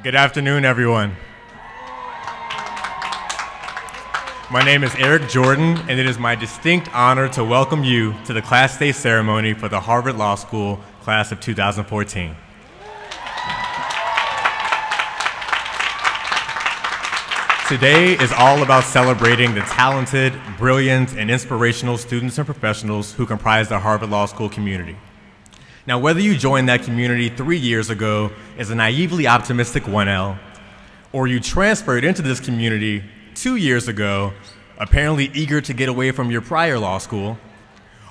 Good afternoon, everyone. My name is Eric Jordan, and it is my distinct honor to welcome you to the Class Day ceremony for the Harvard Law School class of 2014. Today is all about celebrating the talented, brilliant, and inspirational students and professionals who comprise the Harvard Law School community. Now, whether you joined that community 3 years ago as a naively optimistic 1L, or you transferred into this community 2 years ago, apparently eager to get away from your prior law school,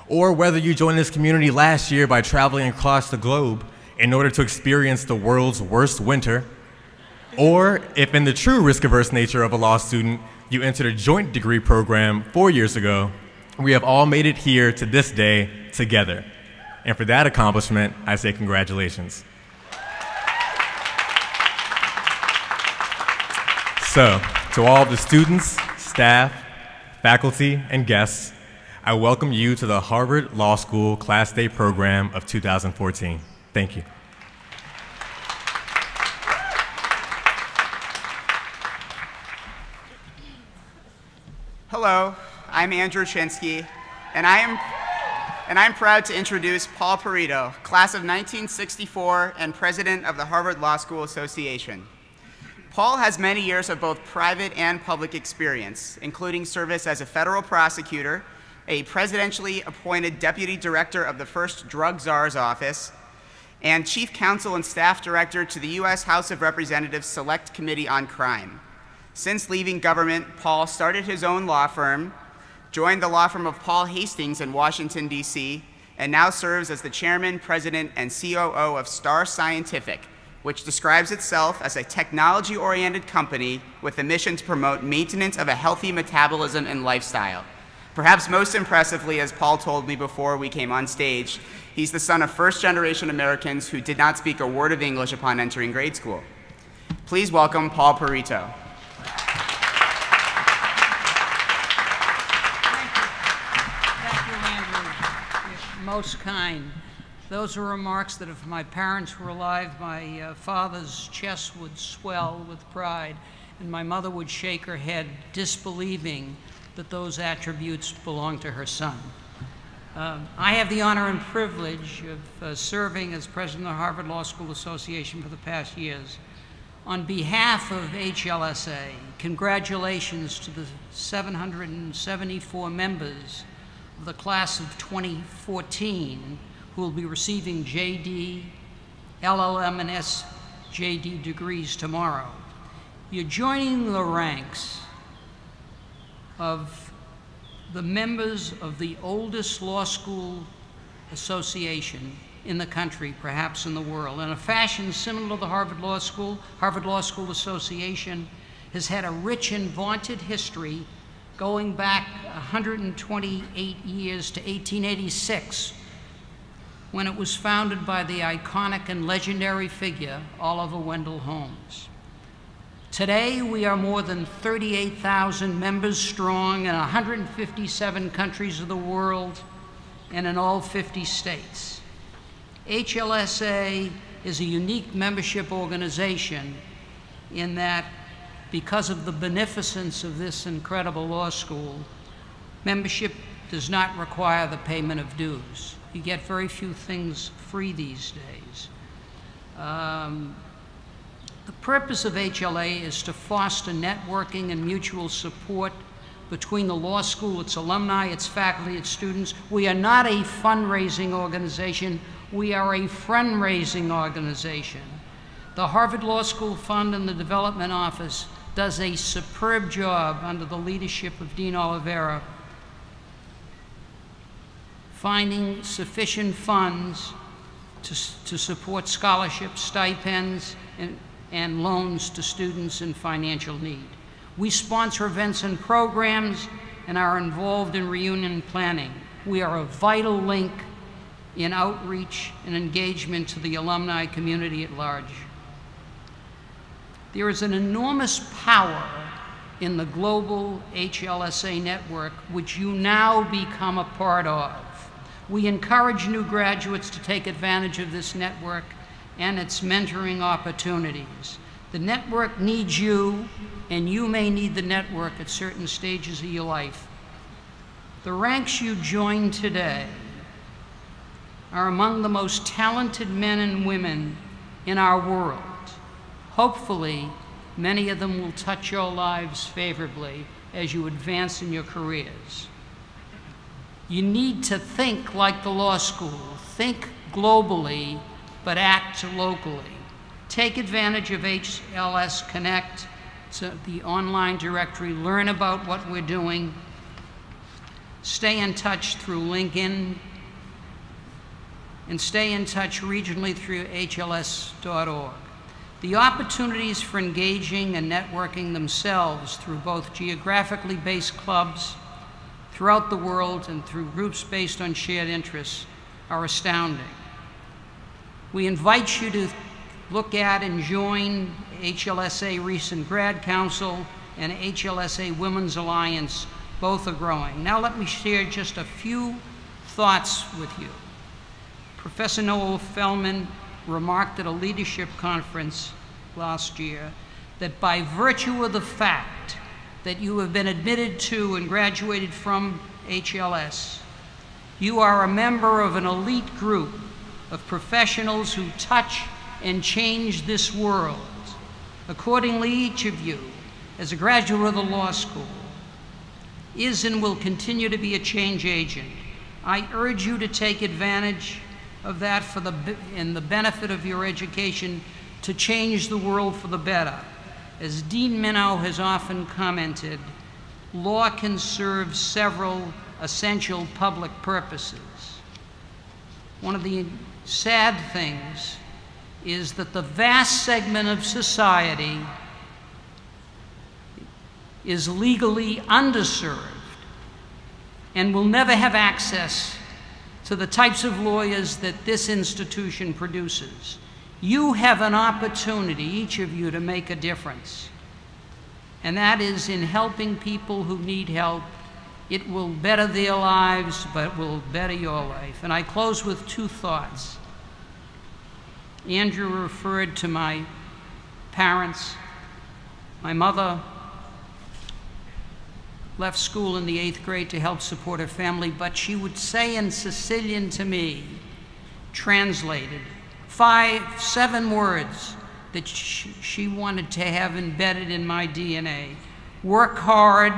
or whether you joined this community last year by traveling across the globe in order to experience the world's worst winter, or if in the true risk-averse nature of a law student, you entered a joint degree program 4 years ago, we have all made it here to this day together. And for that accomplishment, I say congratulations. So, to all of the students, staff, faculty, and guests, I welcome you to the Harvard Law School Class Day program of 2014. Thank you. Hello, I'm Andrew Chinsky, and I'm proud to introduce Paul Perito, class of 1964 and president of the Harvard Law School Association. Paul has many years of both private and public experience, including service as a federal prosecutor, a presidentially appointed deputy director of the first Drug Czar's office, and chief counsel and staff director to the U.S. House of Representatives Select Committee on Crime. Since leaving government, Paul started his own law firm, joined the law firm of Paul Hastings in Washington, D.C., and now serves as the chairman, president, and COO of Star Scientific, which describes itself as a technology-oriented company with a mission to promote maintenance of a healthy metabolism and lifestyle. Perhaps most impressively, as Paul told me before we came on stage, he's the son of first-generation Americans who did not speak a word of English upon entering grade school. Please welcome Paul Perito. Most kind. Those are remarks that if my parents were alive, my father's chest would swell with pride, and my mother would shake her head, disbelieving that those attributes belong to her son. I have the honor and privilege of serving as president of the Harvard Law School Association for the past years. On behalf of HLSA, congratulations to the 774 members of the class of 2014 who will be receiving JD, LLM, and SJD degrees tomorrow. You're joining the ranks of the members of the oldest law school association in the country, perhaps in the world. In a fashion similar to the Harvard Law School Association has had a rich and vaunted history going back 128 years to 1886, when it was founded by the iconic and legendary figure, Oliver Wendell Holmes. Today, we are more than 38,000 members strong in 157 countries of the world and in all 50 states. HLSA is a unique membership organization in that, because of the beneficence of this incredible law school, membership does not require the payment of dues. You get very few things free these days. The purpose of HLA is to foster networking and mutual support between the law school, its alumni, its faculty, its students. We are not a fundraising organization. We are a friend-raising organization. The Harvard Law School Fund and the Development Office does a superb job under the leadership of Dean Oliveira, finding sufficient funds to support scholarships, stipends, and loans to students in financial need. We sponsor events and programs and are involved in reunion planning. We are a vital link in outreach and engagement to the alumni community at large. There is an enormous power in the global HLSA network, which you now become a part of. We encourage new graduates to take advantage of this network and its mentoring opportunities. The network needs you, and you may need the network at certain stages of your life. The ranks you join today are among the most talented men and women in our world. Hopefully, many of them will touch your lives favorably as you advance in your careers. You need to think like the law school. Think globally, but act locally. Take advantage of HLS Connect, the online directory. Learn about what we're doing. Stay in touch through LinkedIn, and stay in touch regionally through hls.org. The opportunities for engaging and networking themselves through both geographically based clubs throughout the world and through groups based on shared interests are astounding. We invite you to look at and join HLSA Recent Grad Council and HLSA Women's Alliance. Both are growing. Now let me share just a few thoughts with you. Professor Noel Feldman remarked at a leadership conference last year that by virtue of the fact that you have been admitted to and graduated from HLS, you are a member of an elite group of professionals who touch and change this world. Accordingly, each of you, as a graduate of the law school, is and will continue to be a change agent. I urge you to take advantage of that in the benefit of your education to change the world for the better. As Dean Minow has often commented, law can serve several essential public purposes. One of the sad things is that the vast segment of society is legally underserved and will never have access to the types of lawyers that this institution produces. You have an opportunity, each of you, to make a difference, and that is in helping people who need help. It will better their lives, but will better your life. And I close with two thoughts. Andrew referred to my parents. My mother left school in the 8th grade to help support her family, but she would say in Sicilian to me, translated, 7 words that she wanted to have embedded in my DNA. Work hard,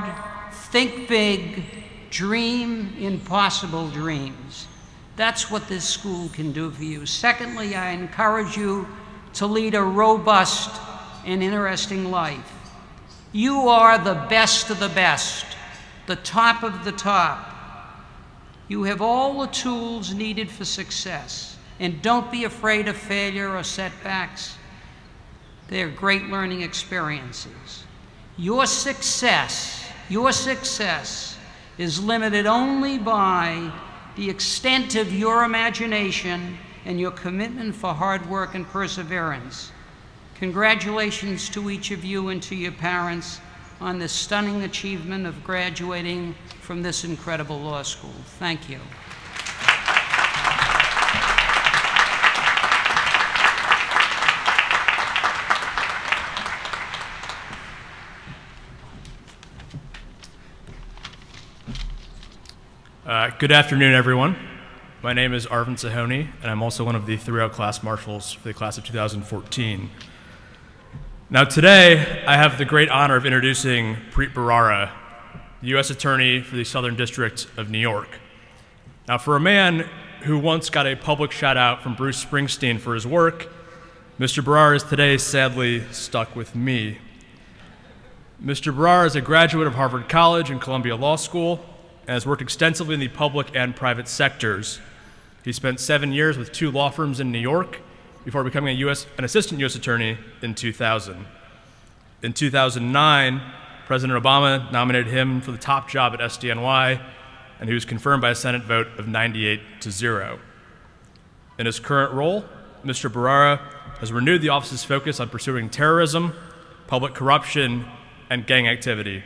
think big, dream impossible dreams. That's what this school can do for you. Secondly, I encourage you to lead a robust and interesting life. You are the best of the best, the top of the top. You have all the tools needed for success, and don't be afraid of failure or setbacks. They're great learning experiences. Your success is limited only by the extent of your imagination and your commitment for hard work and perseverance. Congratulations to each of you and to your parents on this stunning achievement of graduating from this incredible law school. Thank you. Good afternoon, everyone. My name is Arvin Sahoni, and I'm also one of the 3L class marshals for the class of 2014. Now today, I have the great honor of introducing Preet Bharara, the U.S. Attorney for the Southern District of New York. Now for a man who once got a public shout out from Bruce Springsteen for his work, Mr. Bharara is today sadly stuck with me. Mr. Bharara is a graduate of Harvard College and Columbia Law School, and has worked extensively in the public and private sectors. He spent 7 years with 2 law firms in New York before becoming an assistant U.S. attorney in 2000. In 2009, President Obama nominated him for the top job at SDNY, and he was confirmed by a Senate vote of 98-0. In his current role, Mr. Bharara has renewed the office's focus on pursuing terrorism, public corruption, and gang activity.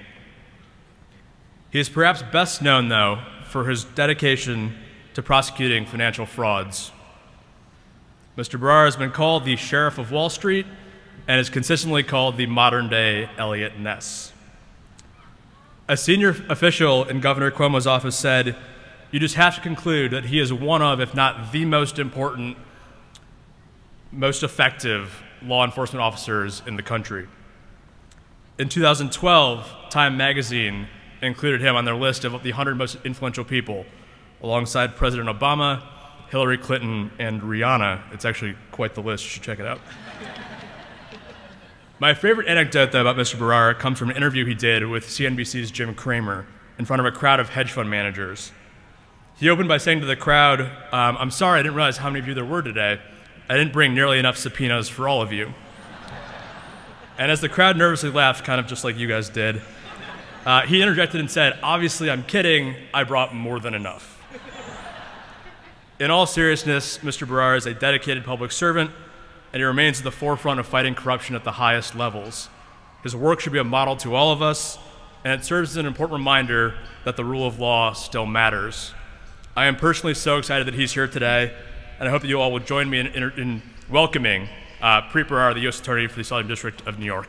He is perhaps best known, though, for his dedication to prosecuting financial frauds. Mr. Bharara has been called the Sheriff of Wall Street and is consistently called the modern-day Elliot Ness. A senior official in Governor Cuomo's office said, "You just have to conclude that he is one of, if not the most important, most effective law enforcement officers in the country." In 2012, Time magazine included him on their list of the 100 most influential people, alongside President Obama, Hillary Clinton, and Rihanna. It's actually quite the list. You should check it out. My favorite anecdote, though, about Mr. Bharara comes from an interview he did with CNBC's Jim Cramer in front of a crowd of hedge fund managers. He opened by saying to the crowd, "I'm sorry, I didn't realize how many of you there were today. I didn't bring nearly enough subpoenas for all of you." And as the crowd nervously laughed, kind of just like you guys did, he interjected and said, "Obviously, I'm kidding. I brought more than enough." In all seriousness, Mr. Bharara is a dedicated public servant, and he remains at the forefront of fighting corruption at the highest levels. His work should be a model to all of us, and it serves as an important reminder that the rule of law still matters. I am personally so excited that he's here today, and I hope that you all will join me in welcoming Preet Bharara, the U.S. Attorney for the Southern District of New York.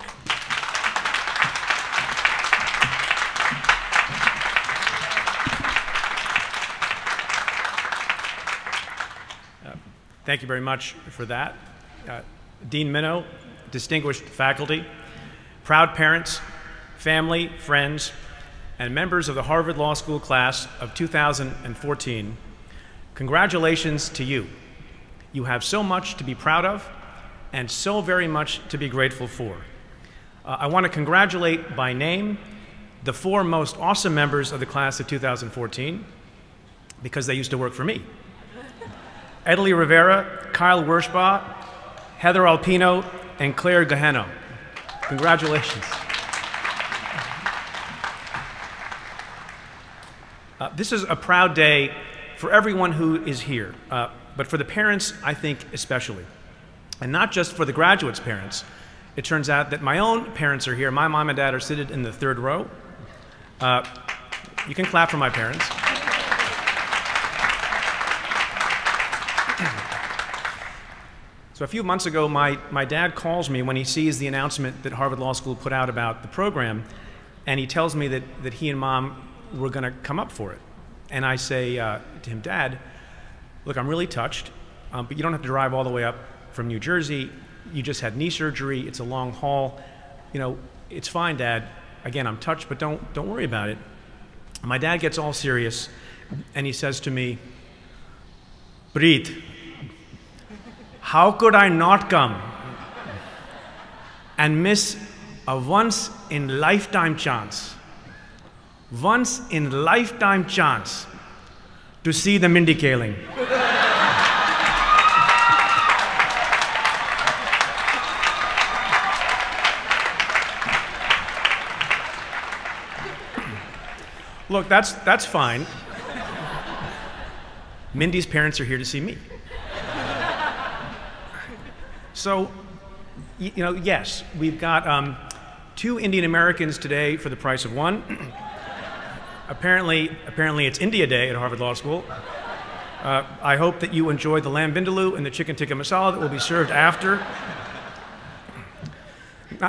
Thank you very much for that. Dean Minow, distinguished faculty, proud parents, family, friends, and members of the Harvard Law School class of 2014, congratulations to you. You have so much to be proud of and so very much to be grateful for. I want to congratulate by name the 4 most awesome members of the class of 2014 because they used to work for me. Edelie Rivera, Kyle Werschbach, Heather Alpino, and Claire Gaheno. Congratulations. This is a proud day for everyone who is here, but for the parents, I think, especially. And not just for the graduates' parents. It turns out that my own parents are here. My mom and dad are seated in the 3rd row. You can clap for my parents. So a few months ago, my dad calls me when he sees the announcement that Harvard Law School put out about the program, and he tells me that he and Mom were going to come up for it. And I say to him, "Dad, look, I'm really touched, but you don't have to drive all the way up from New Jersey. You just had knee surgery. It's a long haul. You know, it's fine, Dad. Again, I'm touched, but don't worry about it." My dad gets all serious, and he says to me, "Preet, how could I not come and miss a once-in-lifetime chance to see the Mindy Kaling?" Look, that's fine. Mindy's parents are here to see me. So, you know, yes, we've got 2 Indian Americans today for the price of 1. Apparently it's India Day at Harvard Law School. I hope that you enjoyed the lamb vindaloo and the chicken tikka masala that will be served after.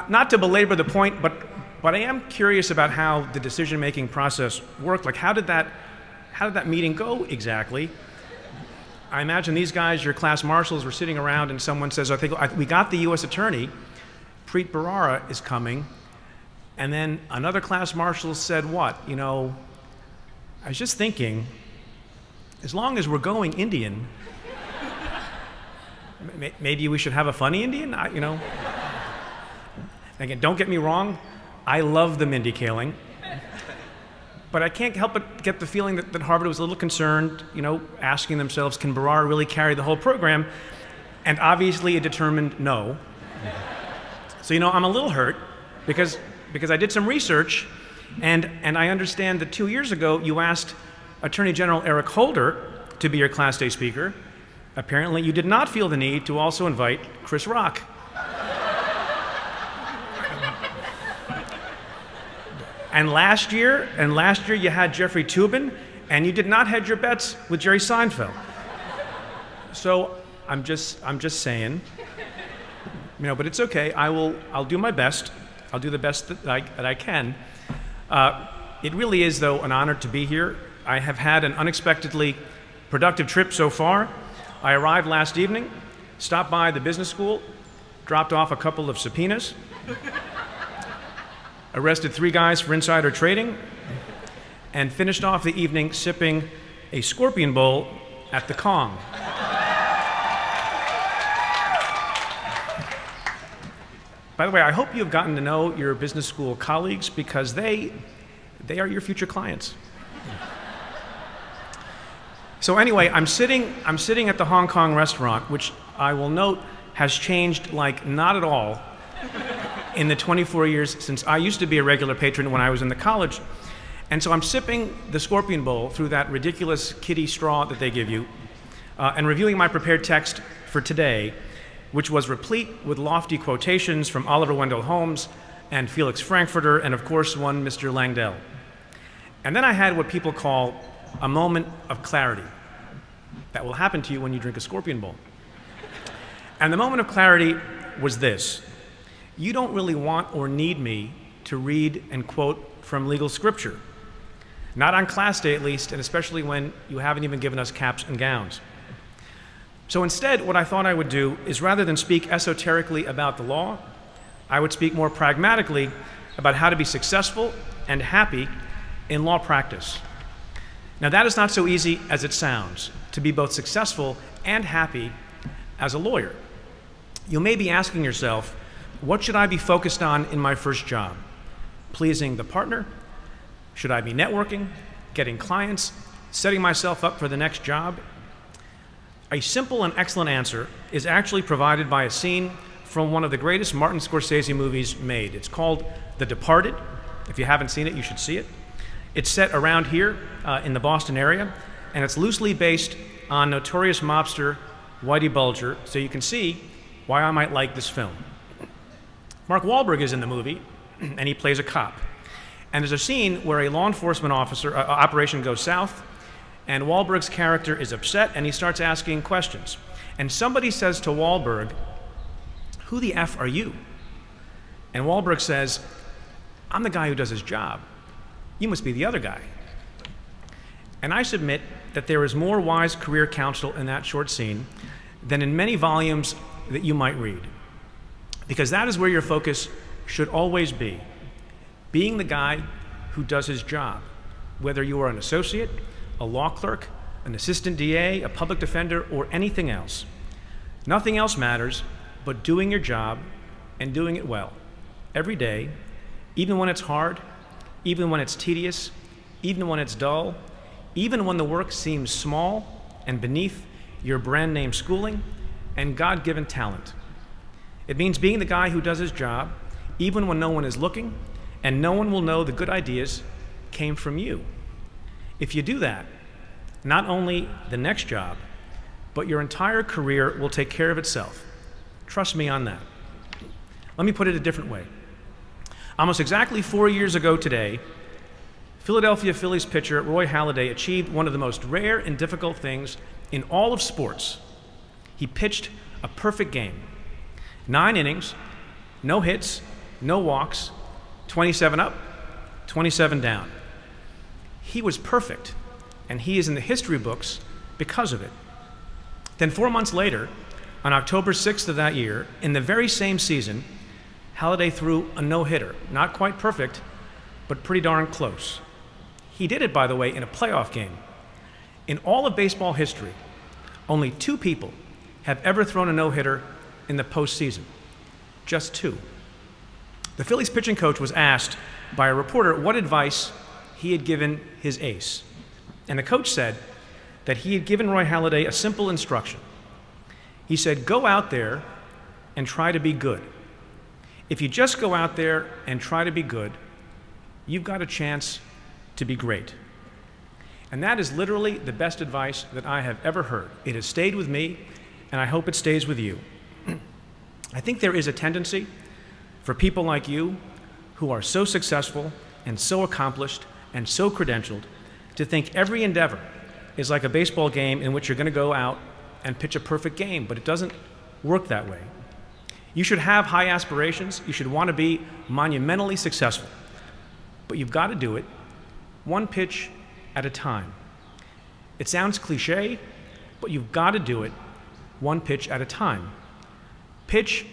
Not to belabor the point, but I am curious about how the decision-making process worked. Like, how did that meeting go exactly? I imagine these guys, your class marshals, were sitting around and someone says, "We got the U.S. Attorney, Preet Bharara is coming." And then another class marshal said, "What? You know, I was just thinking, as long as we're going Indian, maybe we should have a funny Indian, you know?" Again, don't get me wrong, I love the Mindy Kaling. But I can't help but get the feeling that Harvard was a little concerned, you know, asking themselves, can Bharara really carry the whole program? And obviously it determined no. So, you know, I'm a little hurt because I did some research, and I understand that 2 years ago you asked Attorney General Eric Holder to be your Class Day speaker. Apparently you did not feel the need to also invite Chris Rock. And last year you had Jeffrey Toobin, and you did not hedge your bets with Jerry Seinfeld. So I'm just saying, but it's okay. I'll do my best. I'll do the best that I can. It really is, though, an honor to be here. I have had an unexpectedly productive trip so far. I arrived last evening, stopped by the business school, dropped off a couple of subpoenas, arrested 3 guys for insider trading, and finished off the evening sipping a scorpion bowl at the Kong. By the way, I hope you've gotten to know your business school colleagues because they are your future clients. So anyway, I'm sitting at the Hong Kong restaurant, which I will note has changed like not at all in the 24 years since I used to be a regular patron when I was in the college. And so I'm sipping the scorpion bowl through that ridiculous kiddie straw that they give you, and reviewing my prepared text for today, which was replete with lofty quotations from Oliver Wendell Holmes and Felix Frankfurter, and of course one Mr. Langdell. And then I had what people call a moment of clarity. That will happen to you when you drink a scorpion bowl. And the moment of clarity was this: you don't really want or need me to read and quote from legal scripture. Not on class day, at least, and especially when you haven't even given us caps and gowns. So instead, what I thought I would do is, rather than speak esoterically about the law, I would speak more pragmatically about how to be successful and happy in law practice. Now, that is not so easy as it sounds, to be both successful and happy as a lawyer. You may be asking yourself, what should I be focused on in my first job? Pleasing the partner? Should I be networking, getting clients, setting myself up for the next job? A simple and excellent answer is actually provided by a scene from one of the greatest Martin Scorsese movies made. It's called The Departed. If you haven't seen it, you should see it. It's set around here in the Boston area, and it's loosely based on notorious mobster Whitey Bulger, so you can see why I might like this film. Mark Wahlberg is in the movie, and he plays a cop. And there's a scene where a law enforcement operation goes south, and Wahlberg's character is upset, and he starts asking questions. And somebody says to Wahlberg, "Who the F are you?" And Wahlberg says, "I'm the guy who does his job. You must be the other guy." And I submit that there is more wise career counsel in that short scene than in many volumes that you might read. Because that is where your focus should always be: being the guy who does his job, whether you are an associate, a law clerk, an assistant DA, a public defender, or anything else. Nothing else matters but doing your job and doing it well, every day, even when it's hard, even when it's tedious, even when it's dull, even when the work seems small and beneath your brand name schooling and God-given talent. It means being the guy who does his job, even when no one is looking, and no one will know the good ideas came from you. If you do that, not only the next job, but your entire career will take care of itself. Trust me on that. Let me put it a different way. Almost exactly 4 years ago today, Philadelphia Phillies pitcher Roy Halladay achieved one of the most rare and difficult things in all of sports. He pitched a perfect game. 9 innings, no hits, no walks, 27 up, 27 down. He was perfect, and he is in the history books because of it. Then 4 months later, on October 6th of that year, in the very same season, Halladay threw a no-hitter. Not quite perfect, but pretty darn close. He did it, by the way, in a playoff game. In all of baseball history, only 2 people have ever thrown a no-hitter in the postseason. Just 2. The Phillies pitching coach was asked by a reporter what advice he had given his ace. And the coach said that he had given Roy Halladay a simple instruction. He said, go out there and try to be good. If you just go out there and try to be good, you've got a chance to be great. And that is literally the best advice that I have ever heard. It has stayed with me, and I hope it stays with you. I think there is a tendency for people like you who are so successful and so accomplished and so credentialed to think every endeavor is like a baseball game in which you're going to go out and pitch a perfect game, but it doesn't work that way. You should have high aspirations. You should want to be monumentally successful. But you've got to do it one pitch at a time. It sounds cliche, but you've got to do it one pitch at a time. Pitch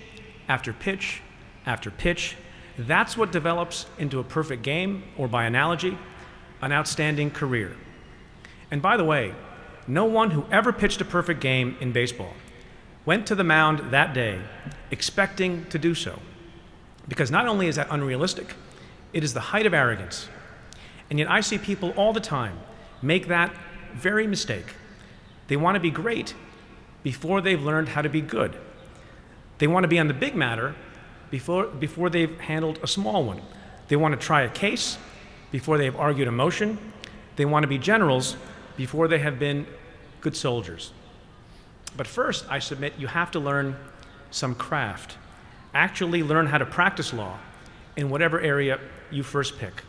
after pitch after pitch. That's what develops into a perfect game, or by analogy, an outstanding career. And by the way, no one who ever pitched a perfect game in baseball went to the mound that day expecting to do so. Because not only is that unrealistic, it is the height of arrogance. And yet I see people all the time make that very mistake. They want to be great before they've learned how to be good. They want to be on the big matter before they've handled a small one. They want to try a case before they've argued a motion. They want to be generals before they have been good soldiers. But first, I submit, you have to learn some craft. Actually learn how to practice law in whatever area you first pick.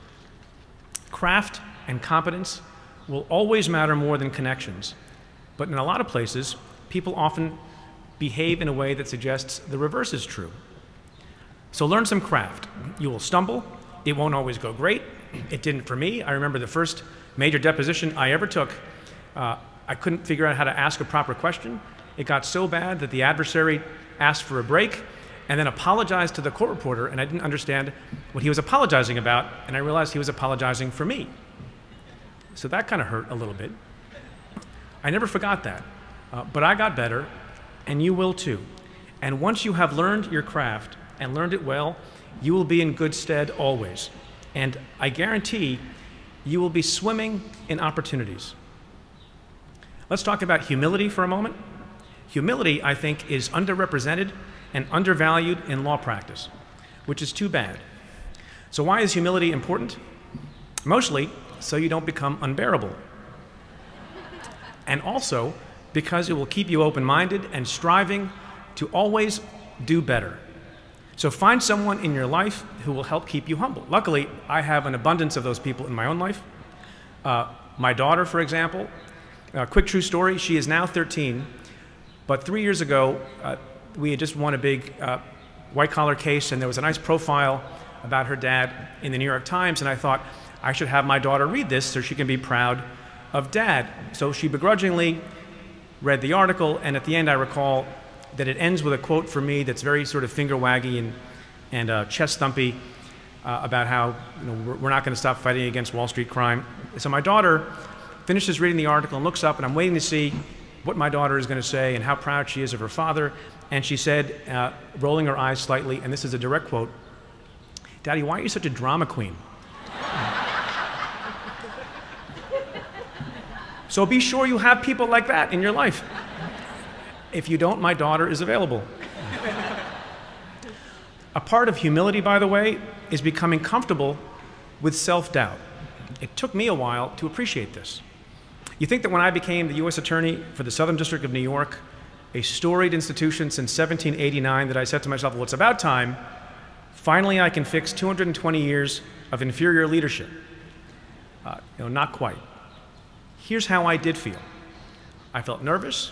Craft and competence will always matter more than connections. But in a lot of places, people often behave in a way that suggests the reverse is true. So learn some craft. You will stumble. It won't always go great. It didn't for me. I remember the first major deposition I ever took. I couldn't figure out how to ask a proper question. It got so bad that the adversary asked for a break and then apologized to the court reporter, and I didn't understand what he was apologizing about, and I realized he was apologizing for me. So that kind of hurt a little bit. I never forgot that, but I got better, and you will too. And once you have learned your craft and learned it well, you will be in good stead always. And I guarantee you will be swimming in opportunities. Let's talk about humility for a moment. Humility, I think, is underrepresented and undervalued in law practice, which is too bad. So why is humility important? Mostly so you don't become unbearable. And also because it will keep you open-minded and striving to always do better. So find someone in your life who will help keep you humble. Luckily, I have an abundance of those people in my own life. My daughter, for example, quick true story, she is now 13, but 3 years ago, we had just won a big white-collar case, and there was a nice profile about her dad in the New York Times, and I thought I should have my daughter read this so she can be proud of Dad. So she begrudgingly read the article, and at the end I recall that it ends with a quote from me that's very sort of finger-waggy and chest-thumpy about how we're not going to stop fighting against Wall Street crime. So my daughter finishes reading the article and looks up, and I'm waiting to see what my daughter is going to say and how proud she is of her father. And she said, rolling her eyes slightly, and this is a direct quote, "Daddy, why are you such a drama queen?" So be sure you have people like that in your life. If you don't, my daughter is available. A part of humility, by the way, is becoming comfortable with self-doubt. It took me a while to appreciate this. You think that when I became the U.S. Attorney for the Southern District of New York, a storied institution since 1789, that I said to myself, well, it's about time. Finally, I can fix 220 years of inferior leadership. Not quite. Here's how I did feel. I felt nervous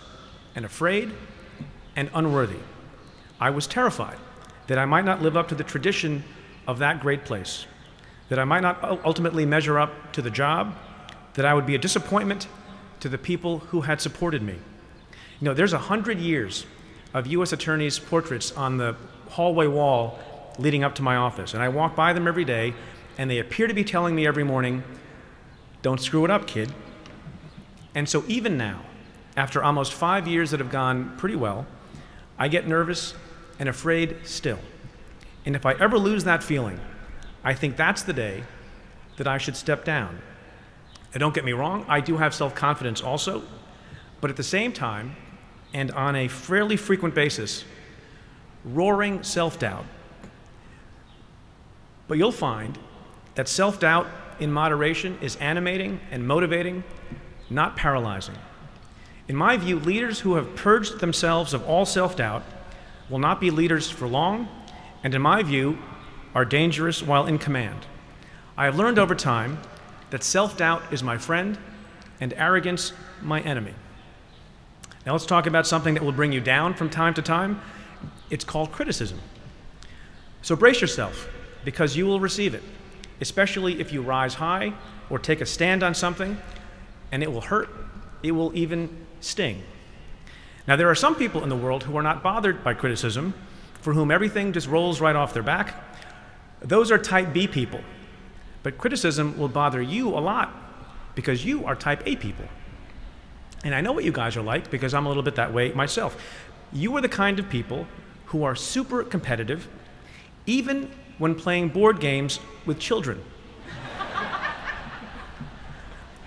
and afraid and unworthy. I was terrified that I might not live up to the tradition of that great place, that I might not ultimately measure up to the job, that I would be a disappointment to the people who had supported me. There's 100 years of U.S. attorneys' portraits on the hallway wall leading up to my office, and I walk by them every day, and they appear to be telling me every morning, "Don't screw it up, kid." And so even now, after almost 5 years that have gone pretty well, I get nervous and afraid still. And if I ever lose that feeling, I think that's the day that I should step down. And don't get me wrong, I do have self-confidence also, but at the same time, and on a fairly frequent basis, roaring self-doubt. But you'll find that self-doubt in moderation is animating and motivating, not paralyzing. In my view, leaders who have purged themselves of all self-doubt will not be leaders for long, and in my view, are dangerous while in command. I have learned over time that self-doubt is my friend and arrogance my enemy. Now let's talk about something that will bring you down from time to time. It's called criticism. So brace yourself, because you will receive it, especially if you rise high or take a stand on something, and it will hurt, it will even sting. Now, there are some people in the world who are not bothered by criticism, for whom everything just rolls right off their back. Those are type B people. But criticism will bother you a lot because you are type A people. And I know what you guys are like because I'm a little bit that way myself. You are the kind of people who are super competitive, even when playing board games with children.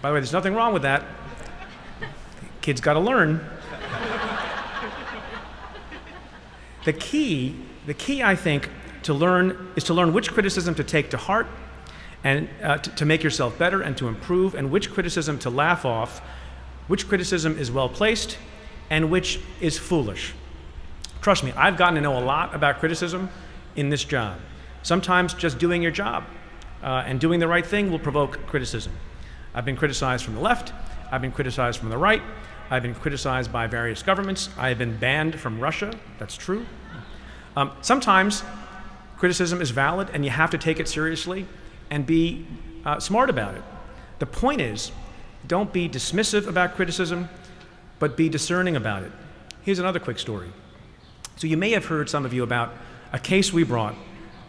By the way, there's nothing wrong with that. Kids got to learn. The key, I think, to learn is to learn which criticism to take to heart and to make yourself better and to improve, and which criticism to laugh off, which criticism is well placed, and which is foolish. Trust me, I've gotten to know a lot about criticism in this job. Sometimes just doing your job and doing the right thing will provoke criticism. I've been criticized from the left, I've been criticized from the right, I've been criticized by various governments, I've been banned from Russia, that's true. Sometimes criticism is valid and you have to take it seriously and be smart about it. The point is, don't be dismissive about criticism, but be discerning about it. Here's another quick story. So you may have heard, some of you, about a case we brought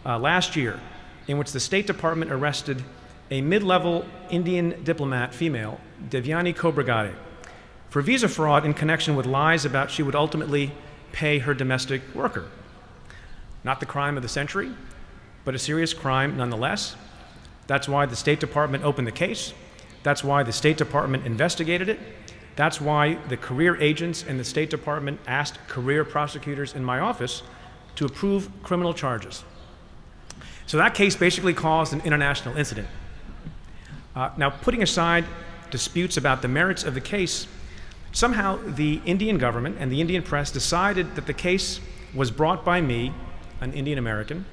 last year in which the State Department arrested a mid-level Indian diplomat, female, Devyani Khobragade, for visa fraud in connection with lies about she would ultimately pay her domestic worker. Not the crime of the century, but a serious crime nonetheless. That's why the State Department opened the case. That's why the State Department investigated it. That's why the career agents in the State Department asked career prosecutors in my office to approve criminal charges. So that case basically caused an international incident. Now, putting aside disputes about the merits of the case, somehow the Indian government and the Indian press decided that the case was brought by me, an Indian American,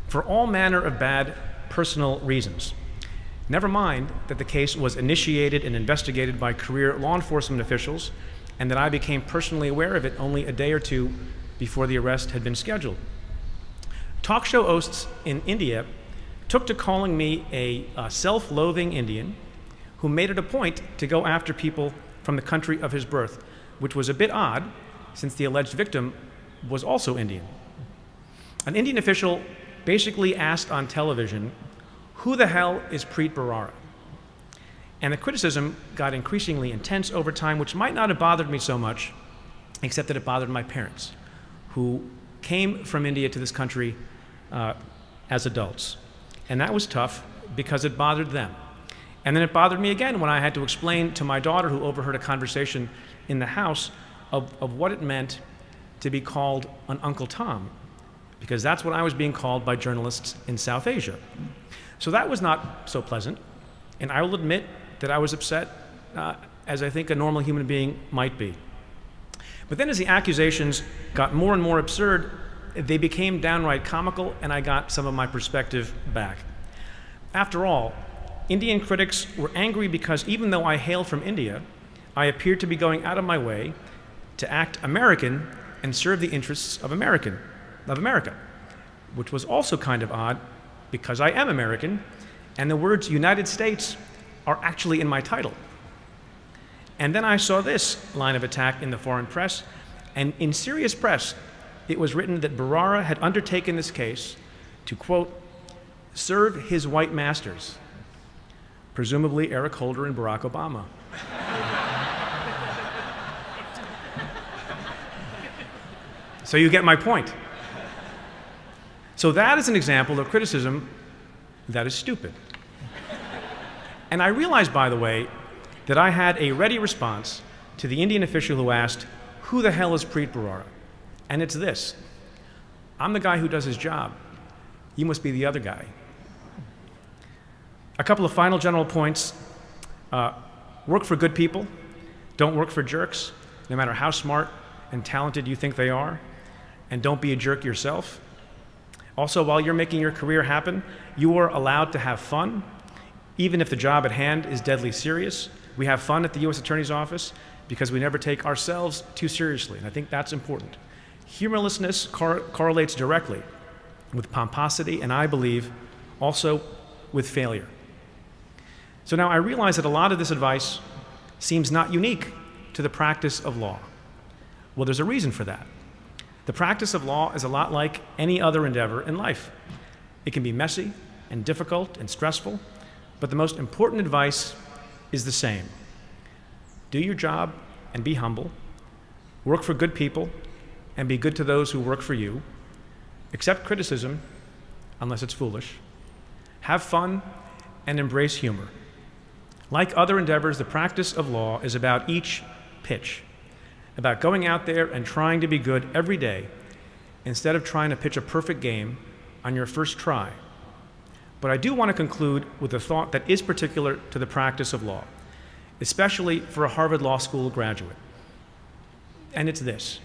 for all manner of bad personal reasons. Never mind that the case was initiated and investigated by career law enforcement officials, and that I became personally aware of it only a day or two before the arrest had been scheduled. Talk show hosts in India took to calling me a self-loathing Indian who made it a point to go after people from the country of his birth, which was a bit odd since the alleged victim was also Indian. An Indian official basically asked on television, "Who the hell is Preet Bharara?" And the criticism got increasingly intense over time, which might not have bothered me so much, except that it bothered my parents, who came from India to this country as adults. And that was tough because it bothered them. And then it bothered me again when I had to explain to my daughter, who overheard a conversation in the house, of what it meant to be called an Uncle Tom, because that's what I was being called by journalists in South Asia. So that was not so pleasant, and I will admit that I was upset, as I think a normal human being might be. But then as the accusations got more and more absurd, they became downright comical, and I got some of my perspective back. After all, Indian critics were angry because even though I hail from India, I appeared to be going out of my way to act American and serve the interests of America, which was also kind of odd because I am American, and the words United States are actually in my title. And then I saw this line of attack in the foreign press, and in serious press, it was written that Bharara had undertaken this case to, quote, serve his white masters, presumably Eric Holder and Barack Obama. So you get my point. So that is an example of criticism that is stupid. And I realized, by the way, that I had a ready response to the Indian official who asked, "Who the hell is Preet Bharara?" And it's this: I'm the guy who does his job. You must be the other guy. A couple of final general points. Work for good people. Don't work for jerks, no matter how smart and talented you think they are. And don't be a jerk yourself. Also, while you're making your career happen, you are allowed to have fun, even if the job at hand is deadly serious. We have fun at the U.S. Attorney's Office because we never take ourselves too seriously, and I think that's important. Humorlessness correlates directly with pomposity and, I believe, also with failure. So now I realize that a lot of this advice seems not unique to the practice of law. Well, there's a reason for that. The practice of law is a lot like any other endeavor in life. It can be messy and difficult and stressful, but the most important advice is the same. Do your job and be humble. Work for good people and be good to those who work for you. Accept criticism, unless it's foolish. Have fun and embrace humor. Like other endeavors, the practice of law is about each pitch, about going out there and trying to be good every day instead of trying to pitch a perfect game on your first try. But I do want to conclude with a thought that is particular to the practice of law, especially for a Harvard Law School graduate. And it's this: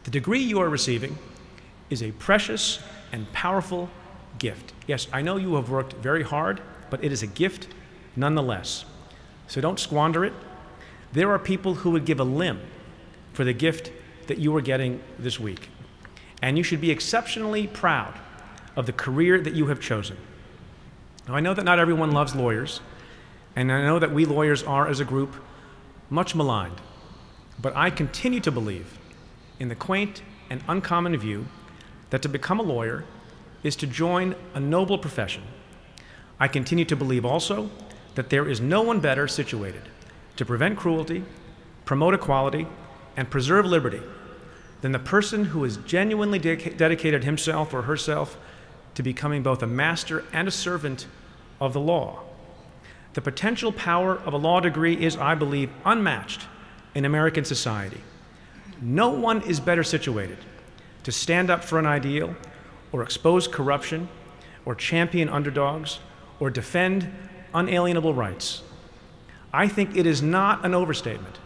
the degree you are receiving is a precious and powerful gift. Yes, I know you have worked very hard, but it is a gift nonetheless. So don't squander it. There are people who would give a limb for the gift that you are getting this week. And you should be exceptionally proud of the career that you have chosen. Now, I know that not everyone loves lawyers, and I know that we lawyers are, as a group, much maligned. But I continue to believe in the quaint and uncommon view that to become a lawyer is to join a noble profession. I continue to believe also that there is no one better situated to prevent cruelty, promote equality, and preserve liberty than the person who has genuinely dedicated himself or herself to becoming both a master and a servant of the law. The potential power of a law degree is, I believe, unmatched in American society. No one is better situated to stand up for an ideal, or expose corruption, or champion underdogs, or defend unalienable rights. I think it is not an overstatement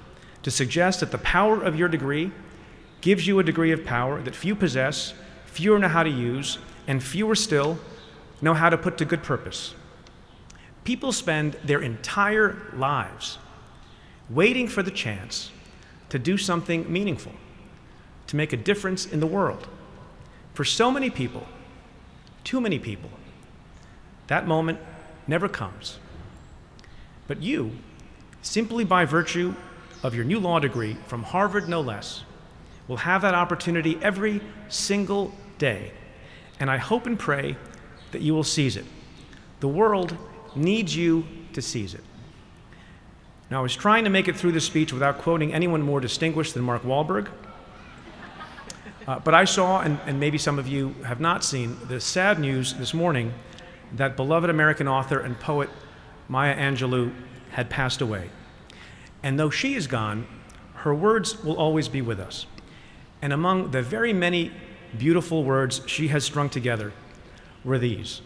to suggest that the power of your degree gives you a degree of power that few possess, fewer know how to use, and fewer still know how to put to good purpose. People spend their entire lives waiting for the chance to do something meaningful, to make a difference in the world. For so many people, too many people, that moment never comes. But you, simply by virtue of your new law degree from Harvard no less, will have that opportunity every single day. And I hope and pray that you will seize it. The world needs you to seize it. Now, I was trying to make it through this speech without quoting anyone more distinguished than Mark Wahlberg. But I saw, and maybe some of you have not seen, the sad news this morning that beloved American author and poet Maya Angelou had passed away. And though she is gone, her words will always be with us. And among the very many beautiful words she has strung together were these: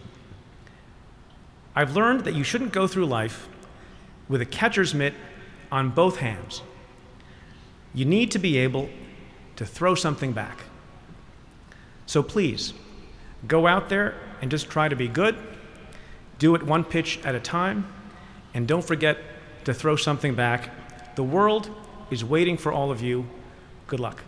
I've learned that you shouldn't go through life with a catcher's mitt on both hands. You need to be able to throw something back. So please, go out there and just try to be good, do it one pitch at a time, and don't forget to throw something back. The world is waiting for all of you. Good luck.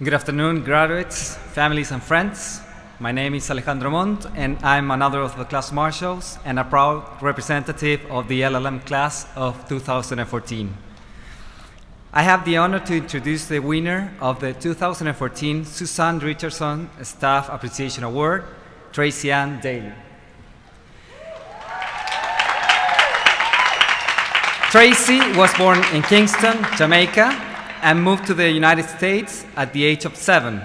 Good afternoon, graduates, families, and friends. My name is Alejandro Montt, and I'm another of the class marshals and a proud representative of the LLM class of 2014. I have the honor to introduce the winner of the 2014 Susan Richardson Staff Appreciation Award, Tracy Ann Daly. Tracy was born in Kingston, Jamaica, and moved to the United States at the age of 7.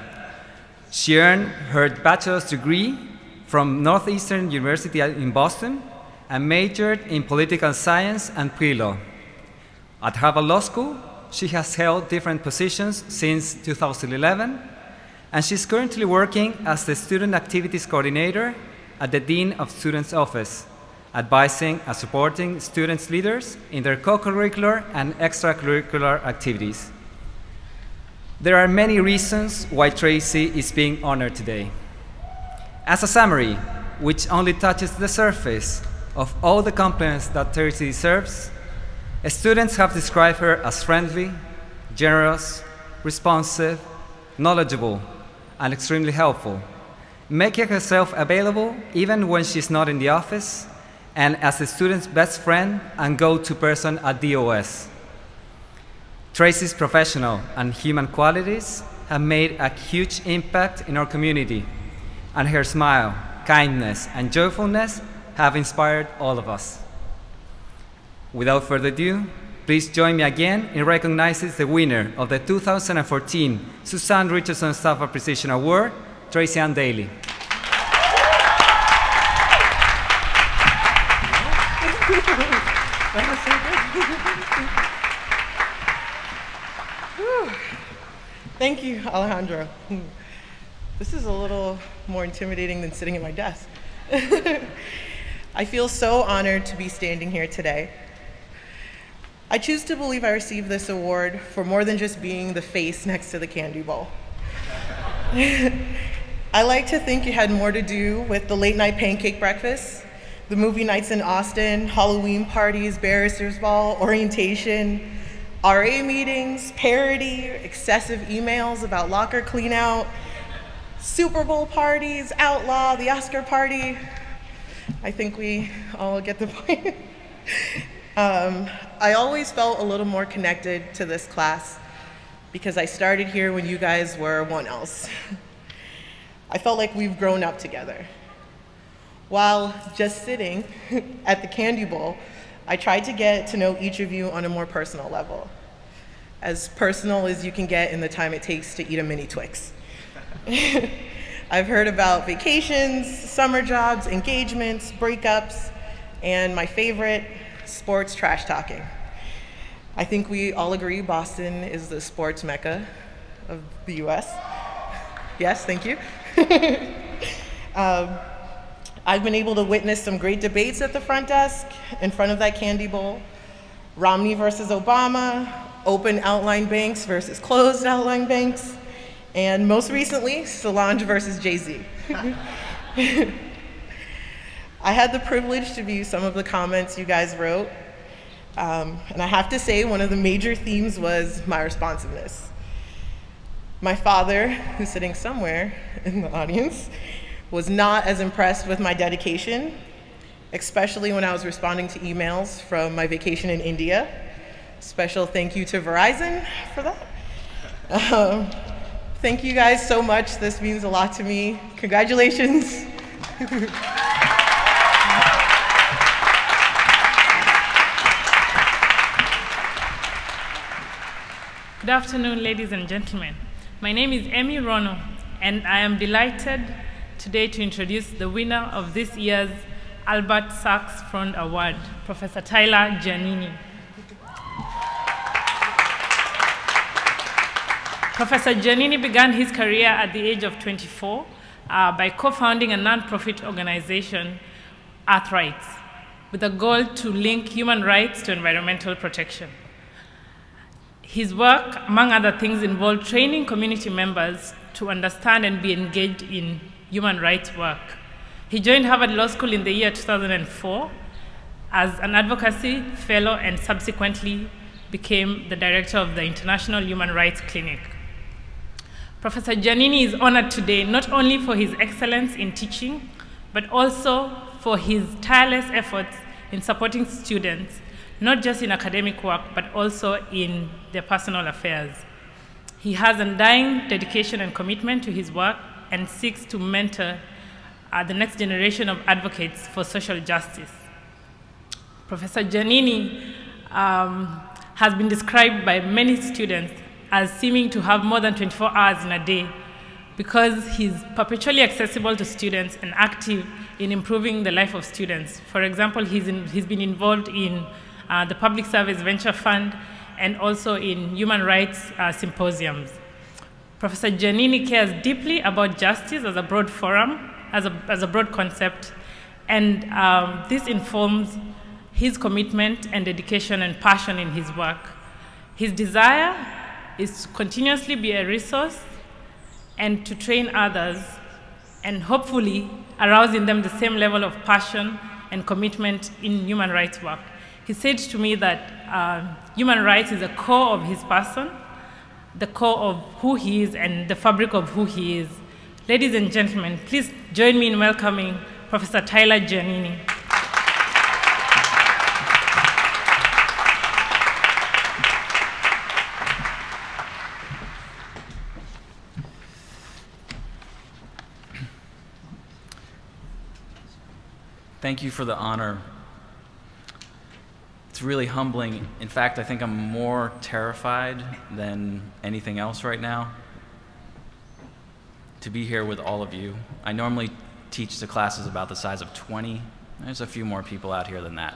She earned her bachelor's degree from Northeastern University in Boston and majored in political science and pre-law. At Harvard Law School, she has held different positions since 2011, and she's currently working as the Student Activities Coordinator at the Dean of Students' Office, advising and supporting students' leaders in their co-curricular and extracurricular activities. There are many reasons why Tracy is being honored today. As a summary, which only touches the surface of all the compliments that Tracy deserves, students have described her as friendly, generous, responsive, knowledgeable, and extremely helpful, making herself available even when she's not in the office, and as the student's best friend and go-to person at DOS. Tracy's professional and human qualities have made a huge impact in our community, and her smile, kindness, and joyfulness have inspired all of us. Without further ado, please join me again in recognizing the winner of the 2014 Suzanne Richardson Staff Appreciation Award, Tracy Ann Daly. Thank you, Alejandro. This is a little more intimidating than sitting at my desk. I feel so honored to be standing here today. I choose to believe I received this award for more than just being the face next to the candy bowl. I like to think it had more to do with the late night pancake breakfast, the movie nights in Austin, Halloween parties, barrister's ball, orientation, RA meetings, parody, excessive emails about locker cleanout, Super Bowl parties, Outlaw, the Oscar party. I think we all get the point. I always felt a little more connected to this class because I started here when you guys were one else. I felt like we've grown up together. While just sitting at the candy bowl, I tried to get to know each of you on a more personal level, as personal as you can get in the time it takes to eat a mini Twix. I've heard about vacations, summer jobs, engagements, breakups, and my favorite, sports trash talking. I think we all agree Boston is the sports mecca of the US. Yes, thank you. I've been able to witness some great debates at the front desk, in front of that candy bowl. Romney versus Obama, open outline banks versus closed outline banks, and most recently, Solange versus Jay-Z. I had the privilege to view some of the comments you guys wrote, and I have to say one of the major themes was my responsiveness. My father, who's sitting somewhere in the audience, was not as impressed with my dedication, especially when I was responding to emails from my vacation in India. Special thank you to Verizon for that. Thank you guys so much. This means a lot to me. Congratulations. Good afternoon, ladies and gentlemen. My name is Emi Rono, and I am delighted today to introduce the winner of this year's Albert Sachs Frond Award, Professor Tyler Giannini. Professor Giannini began his career at the age of 24 by co-founding a non-profit organization, Earthrights, with a goal to link human rights to environmental protection. His work, among other things, involved training community members to understand and be engaged in human rights work. He joined Harvard Law School in the year 2004 as an advocacy fellow and subsequently became the director of the International Human Rights Clinic. Professor Giannini is honored today not only for his excellence in teaching, but also for his tireless efforts in supporting students, not just in academic work, but also in their personal affairs. He has undying dedication and commitment to his work and seeks to mentor the next generation of advocates for social justice. Professor Giannini has been described by many students as seeming to have more than 24 hours in a day because he's perpetually accessible to students and active in improving the life of students. For example, he's been involved in the Public Service Venture Fund and also in human rights symposiums. Professor Giannini cares deeply about justice as a broad forum, as a broad concept, and this informs his commitment and dedication and passion in his work. His desire is to continuously be a resource and to train others and hopefully arouse in them the same level of passion and commitment in human rights work. He said to me that human rights is the core of his person, the core of who he is and the fabric of who he is. Ladies and gentlemen, please join me in welcoming Professor Tyler Giannini. Thank you for the honor. It's really humbling. In fact, I think I'm more terrified than anything else right now to be here with all of you. I normally teach to classes about the size of 20. There's a few more people out here than that.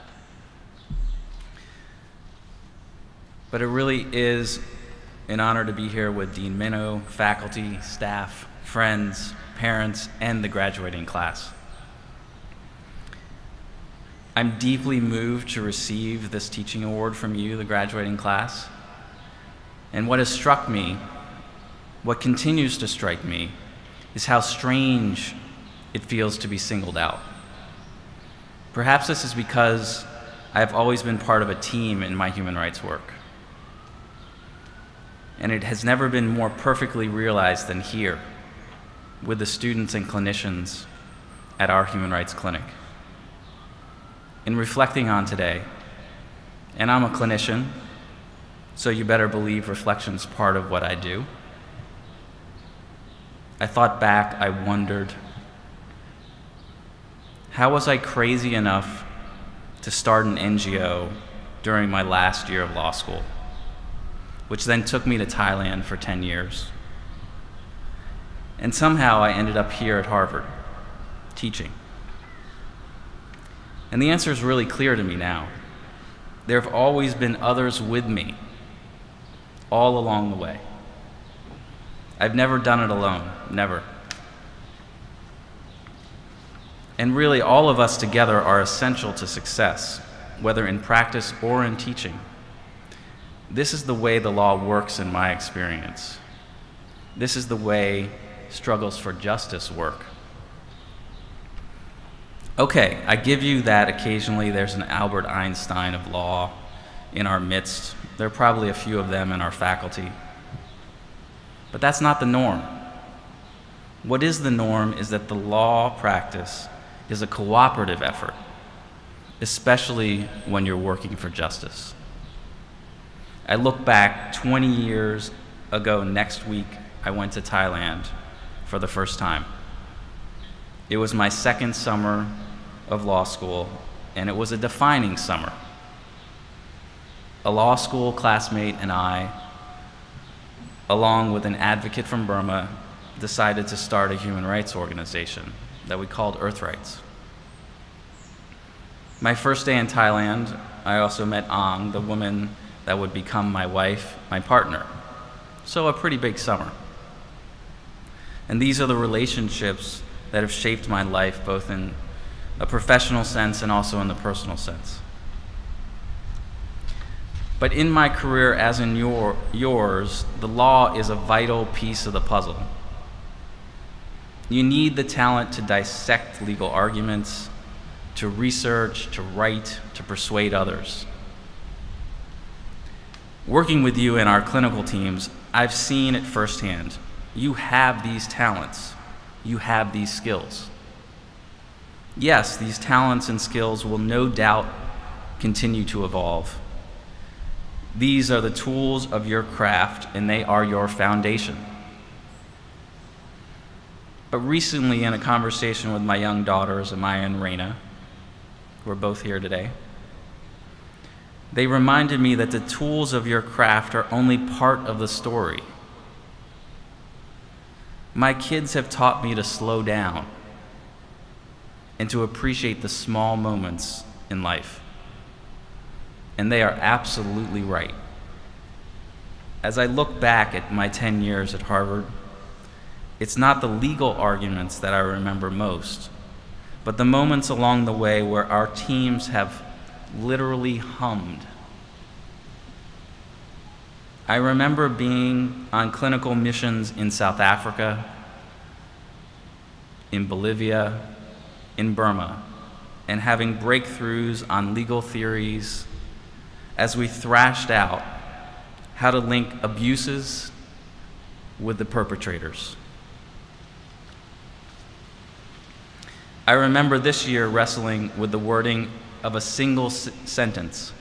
But it really is an honor to be here with Dean Minow, faculty, staff, friends, parents, and the graduating class. I'm deeply moved to receive this teaching award from you, the graduating class. And what has struck me, what continues to strike me, is how strange it feels to be singled out. Perhaps this is because I have always been part of a team in my human rights work. And it has never been more perfectly realized than here, with the students and clinicians at our human rights clinic. In reflecting on today, and I'm a clinician, so you better believe reflection's part of what I do. I thought back, I wondered, how was I crazy enough to start an NGO during my last year of law school, which then took me to Thailand for 10 years. And somehow I ended up here at Harvard, teaching. And the answer is really clear to me now. There have always been others with me, all along the way. I've never done it alone, never. And really, all of us together are essential to success, whether in practice or in teaching. This is the way the law works in my experience. This is the way struggles for justice work. Okay, I give you that occasionally there's an Albert Einstein of law in our midst. There are probably a few of them in our faculty. But that's not the norm. What is the norm is that the law practice is a cooperative effort, especially when you're working for justice. I look back 20 years ago next week, I went to Thailand for the first time. It was my second summer of law school, and it was a defining summer. A law school classmate and I, along with an advocate from Burma, decided to start a human rights organization that we called Earth Rights. My first day in Thailand, I also met Ang, the woman that would become my wife, my partner. So a pretty big summer. And these are the relationships that have shaped my life, both in a professional sense and also in the personal sense. But in my career, as in yours, the law is a vital piece of the puzzle. You need the talent to dissect legal arguments, to research, to write, to persuade others. Working with you in our clinical teams, I've seen it firsthand. You have these talents. You have these skills. Yes, these talents and skills will no doubt continue to evolve. These are the tools of your craft, and they are your foundation. But recently, in a conversation with my young daughters, Amaya and Raina, who are both here today, they reminded me that the tools of your craft are only part of the story. My kids have taught me to slow down and to appreciate the small moments in life. And they are absolutely right. As I look back at my 10 years at Harvard, it's not the legal arguments that I remember most, but the moments along the way where our teams have literally hummed. I remember being on clinical missions in South Africa, in Bolivia, in Burma, and having breakthroughs on legal theories as we thrashed out how to link abuses with the perpetrators. I remember this year wrestling with the wording of a single sentence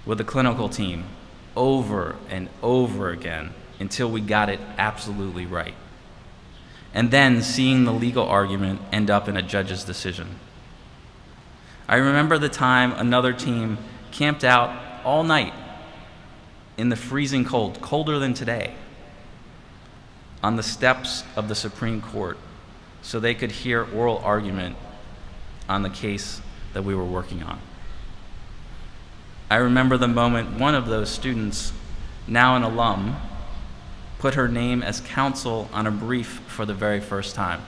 with the clinical team over and over again until we got it absolutely right. And then seeing the legal argument end up in a judge's decision. I remember the time another team camped out all night in the freezing cold, colder than today, on the steps of the Supreme Court so they could hear oral argument on the case that we were working on. I remember the moment one of those students, now an alum, put her name as counsel on a brief for the very first time,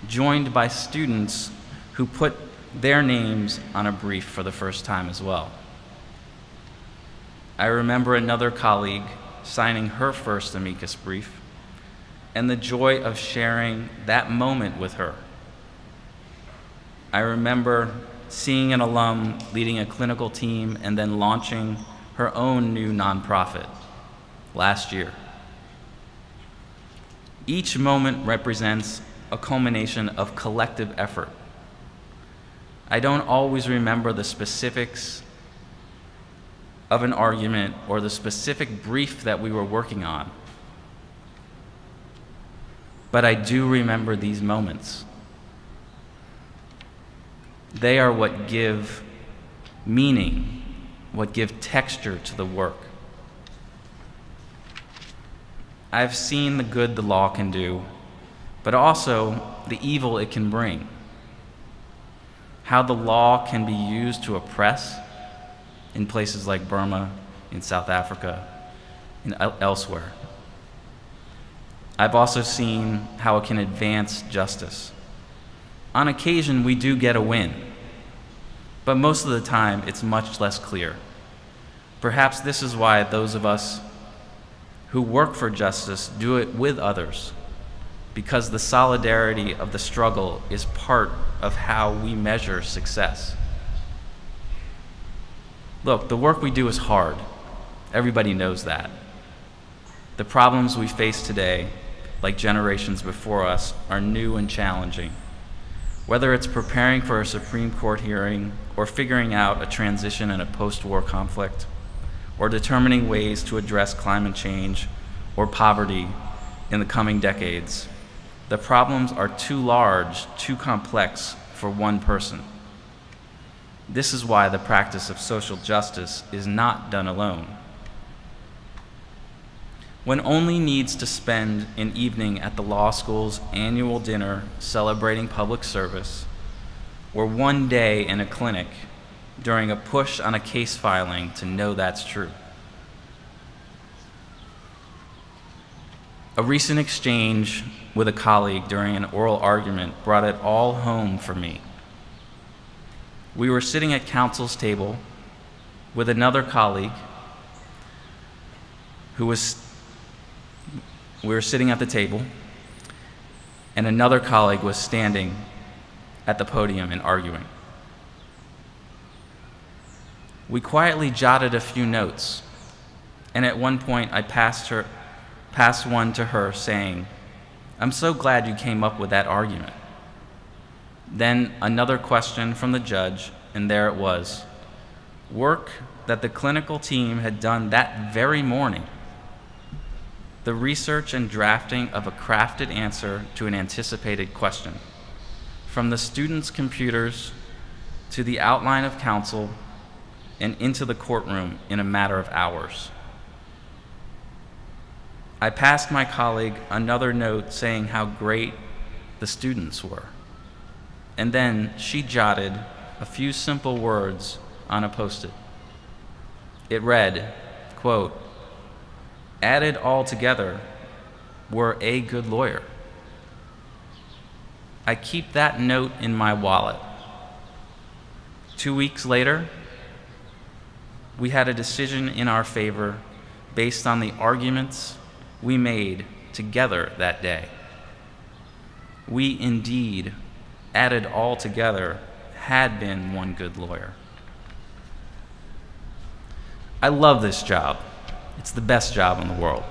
joined by students who put their names on a brief for the first time as well. I remember another colleague signing her first amicus brief and the joy of sharing that moment with her. I remember seeing an alum leading a clinical team and then launching her own new nonprofit last year. Each moment represents a culmination of collective effort. I don't always remember the specifics of an argument or the specific brief that we were working on, but I do remember these moments. They are what give meaning, what give texture to the work. I've seen the good the law can do, but also the evil it can bring. How the law can be used to oppress in places like Burma, in South Africa, and elsewhere. I've also seen how it can advance justice. On occasion, we do get a win, but most of the time, it's much less clear. Perhaps this is why those of us who work for justice do it with others, because the solidarity of the struggle is part of how we measure success. Look, the work we do is hard. Everybody knows that. The problems we face today, like generations before us, are new and challenging. Whether it's preparing for a Supreme Court hearing, or figuring out a transition in a post-war conflict, or determining ways to address climate change or poverty in the coming decades, the problems are too large, too complex for one person. This is why the practice of social justice is not done alone. One only needs to spend an evening at the law school's annual dinner celebrating public service, or one day in a clinic during a push on a case filing to know that's true. A recent exchange with a colleague during an oral argument brought it all home for me. We were sitting at counsel's table with another colleague we were sitting at the table, and another colleague was standing at the podium and arguing. We quietly jotted a few notes, and at one point I passed one to her saying, "I'm so glad you came up with that argument." Then another question from the judge, and there it was. Work that the clinical team had done that very morning. The research and drafting of a crafted answer to an anticipated question. From the students' computers to the outline of counsel and into the courtroom in a matter of hours. I passed my colleague another note saying how great the students were. And then she jotted a few simple words on a Post-it. It read, quote, "Added all together, we're a good lawyer." I keep that note in my wallet. 2 weeks later, we had a decision in our favor based on the arguments we made together that day. We indeed, added all together, had been one good lawyer. I love this job. It's the best job in the world.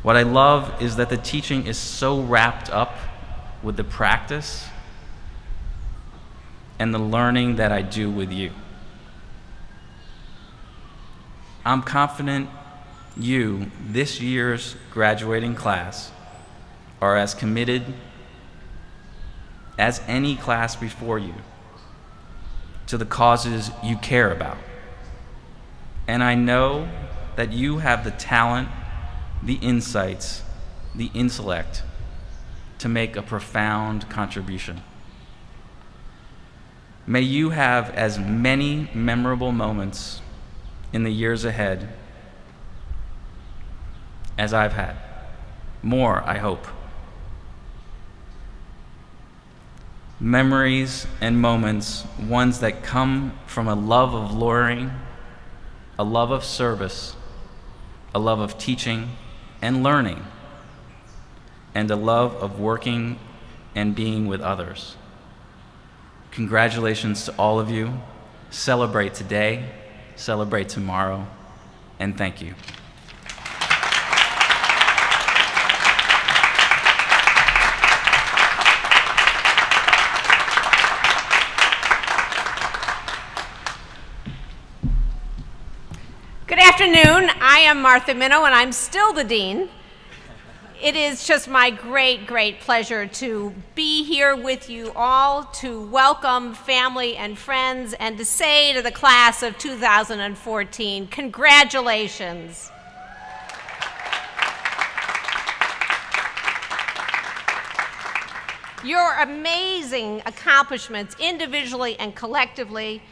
What I love is that the teaching is so wrapped up with the practice and the learning that I do with you. I'm confident you, this year's graduating class, are as committed as any class before you to the causes you care about. And I know that you have the talent, the insights, the intellect to make a profound contribution. May you have as many memorable moments in the years ahead as I've had. More, I hope. Memories and moments, ones that come from a love of lawyering, a love of service, a love of teaching and learning, and a love of working and being with others. Congratulations to all of you. Celebrate today, celebrate tomorrow, and thank you. Good afternoon. I am Martha Minow, and I'm still the dean. It is just my great, great pleasure to be here with you all, to welcome family and friends, and to say to the class of 2014, congratulations. Your amazing accomplishments, individually and collectively,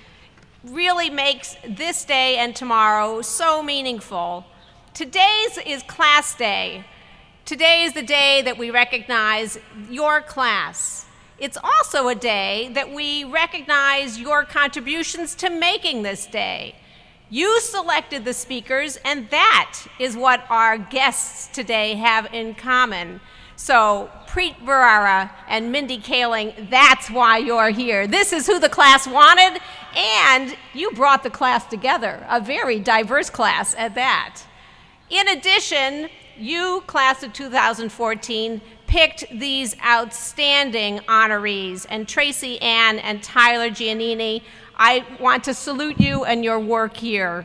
really makes this day and tomorrow so meaningful. Today's is class day. Today is the day that we recognize your class. It's also a day that we recognize your contributions to making this day. You selected the speakers, and that is what our guests today have in common. So, Preet Bharara and Mindy Kaling, that's why you're here. This is who the class wanted, and you brought the class together, a very diverse class at that. In addition, you, class of 2014, picked these outstanding honorees, and Tracy Ann and Tyler Giannini, I want to salute you and your work here.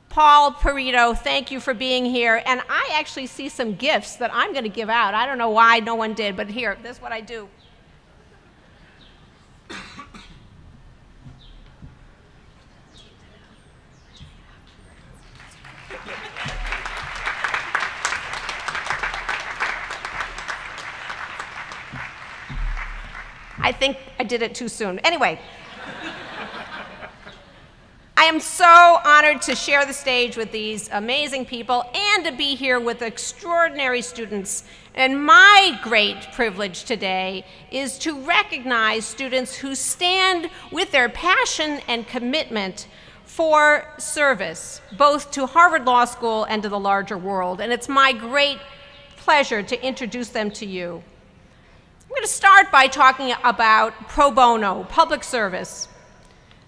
Paul Perito, thank you for being here. And I actually see some gifts that I'm going to give out. I don't know why no one did, but here, this is what I do. I think I did it too soon. Anyway. I am so honored to share the stage with these amazing people and to be here with extraordinary students. And my great privilege today is to recognize students who stand with their passion and commitment for service, both to Harvard Law School and to the larger world. And it's my great pleasure to introduce them to you. I'm going to start by talking about pro bono, public service.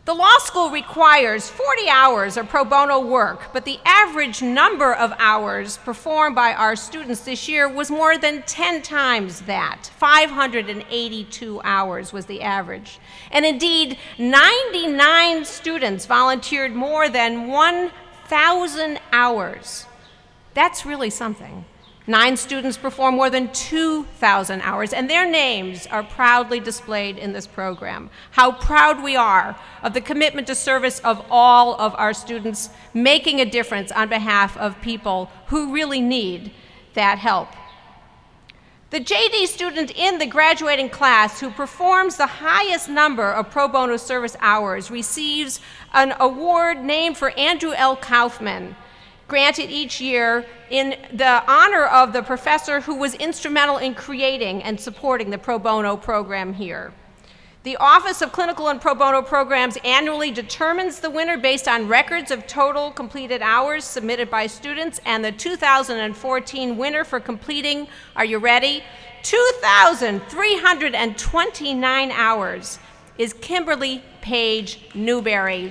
The law school requires 40 hours of pro bono work, but the average number of hours performed by our students this year was more than 10 times that. 582 hours was the average. And indeed, 99 students volunteered more than 1,000 hours. That's really something. 9 students performed more than 2,000 hours, and their names are proudly displayed in this program. How proud we are of the commitment to service of all of our students, making a difference on behalf of people who really need that help. The JD student in the graduating class who performs the highest number of pro bono service hours receives an award named for Andrew L. Kaufman, granted each year in the honor of the professor who was instrumental in creating and supporting the pro bono program here. The Office of Clinical and Pro Bono Programs annually determines the winner based on records of total completed hours submitted by students, and the 2014 winner for completing, are you ready, 2,329 hours is Kimberly Page Newberry.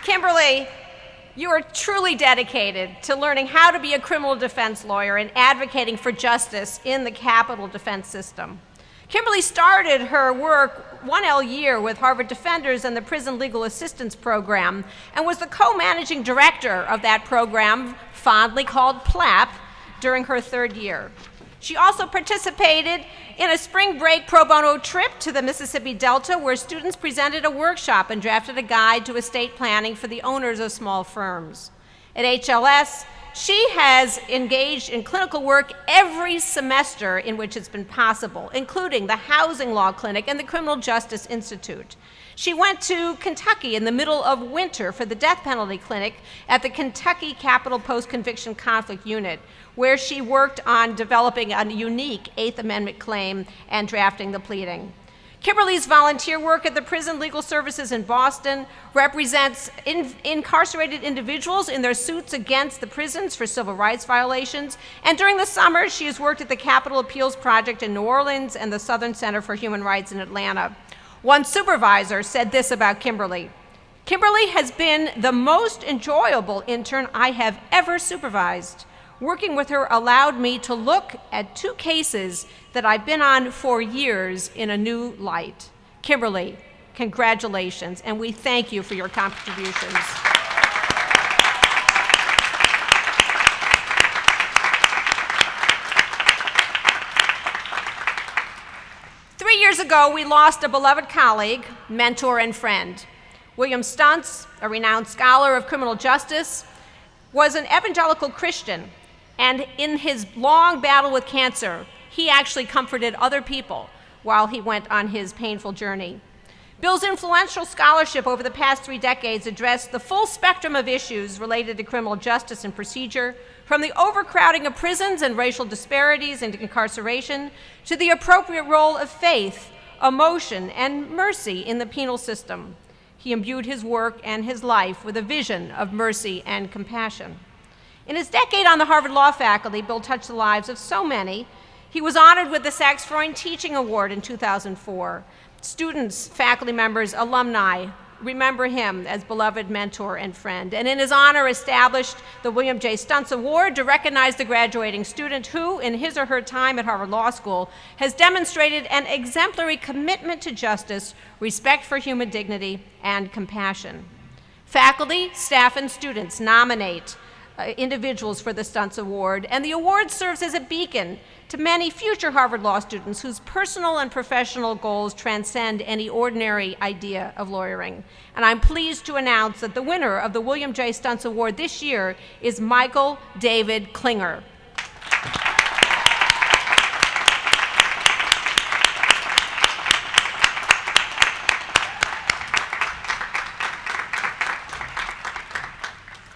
Kimberly, you are truly dedicated to learning how to be a criminal defense lawyer and advocating for justice in the capital defense system. Kimberly started her work 1L year with Harvard Defenders and the Prison Legal Assistance Program and was the co-managing director of that program, fondly called PLAP, during her 3rd year. She also participated in a spring break pro bono trip to the Mississippi Delta where students presented a workshop and drafted a guide to estate planning for the owners of small firms. At HLS, she has engaged in clinical work every semester in which it's been possible, including the Housing Law Clinic and the Criminal Justice Institute. She went to Kentucky in the middle of winter for the death penalty clinic at the Kentucky Capital Post-Conviction Conflict Unit, where she worked on developing a unique 8th Amendment claim and drafting the pleading. Kimberly's volunteer work at the Prison Legal Services in Boston represents incarcerated individuals in their suits against the prisons for civil rights violations. And during the summer, she has worked at the Capitol Appeals Project in New Orleans and the Southern Center for Human Rights in Atlanta. One supervisor said this about Kimberly: "Kimberly has been the most enjoyable intern I have ever supervised. Working with her allowed me to look at 2 cases that I've been on for years in a new light." Kimberly, congratulations, and we thank you for your contributions. Years ago, we lost a beloved colleague, mentor, and friend. William Stuntz, a renowned scholar of criminal justice, was an evangelical Christian, and in his long battle with cancer, he actually comforted other people while he went on his painful journey. Bill's influential scholarship over the past 3 decades addressed the full spectrum of issues related to criminal justice and procedure, from the overcrowding of prisons and racial disparities into incarceration, to the appropriate role of faith, emotion, and mercy in the penal system. He imbued his work and his life with a vision of mercy and compassion. In his decade on the Harvard Law faculty, Bill touched the lives of so many. He was honored with the Sachs-Freund Teaching Award in 2004. Students, faculty members, alumni remember him as beloved mentor and friend, and in his honor established the William J. Stuntz Award to recognize the graduating student who, in his or her time at Harvard Law School, has demonstrated an exemplary commitment to justice, respect for human dignity, and compassion. Faculty, staff, and students nominate individuals for the Stuntz Award, and the award serves as a beacon to many future Harvard Law students whose personal and professional goals transcend any ordinary idea of lawyering. And I'm pleased to announce that the winner of the William J. Stuntz Award this year is Michael David Klinger.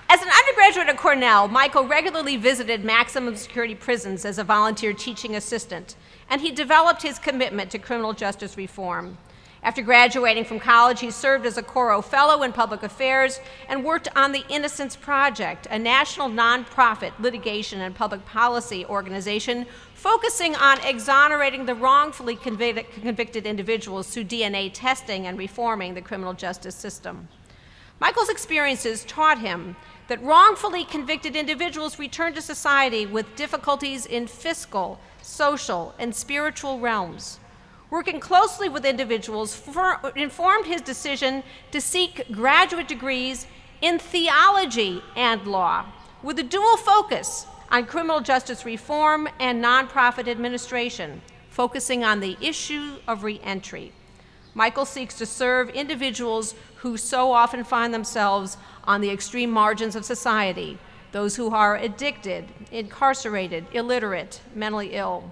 As an undergraduate at Cornell, Michael regularly visited maximum security prisons as a volunteer teaching assistant, and he developed his commitment to criminal justice reform. After graduating from college, he served as a Coro Fellow in Public Affairs and worked on the Innocence Project, a national nonprofit litigation and public policy organization focusing on exonerating the wrongfully convicted individuals through DNA testing and reforming the criminal justice system. Michael's experiences taught him that wrongfully convicted individuals return to society with difficulties in fiscal, social, and spiritual realms. Working closely with individuals informed his decision to seek graduate degrees in theology and law, with a dual focus on criminal justice reform and nonprofit administration, focusing on the issue of reentry. Michael seeks to serve individuals who so often find themselves on the extreme margins of society, those who are addicted, incarcerated, illiterate, mentally ill.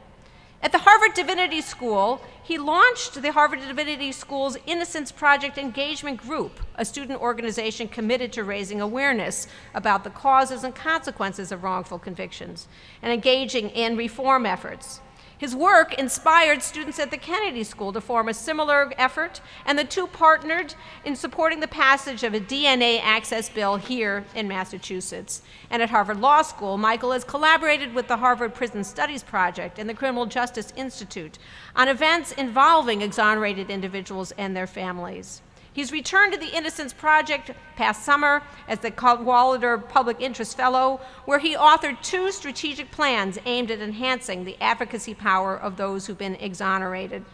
At the Harvard Divinity School, he launched the Harvard Divinity School's Innocence Project Engagement Group, a student organization committed to raising awareness about the causes and consequences of wrongful convictions and engaging in reform efforts. His work inspired students at the Kennedy School to form a similar effort, and the two partnered in supporting the passage of a DNA access bill here in Massachusetts. And at Harvard Law School, Michael has collaborated with the Harvard Prison Studies Project and the Criminal Justice Institute on events involving exonerated individuals and their families. He's returned to the Innocence Project past summer as the Cadwalader Public Interest Fellow, where he authored 2 strategic plans aimed at enhancing the advocacy power of those who've been exonerated.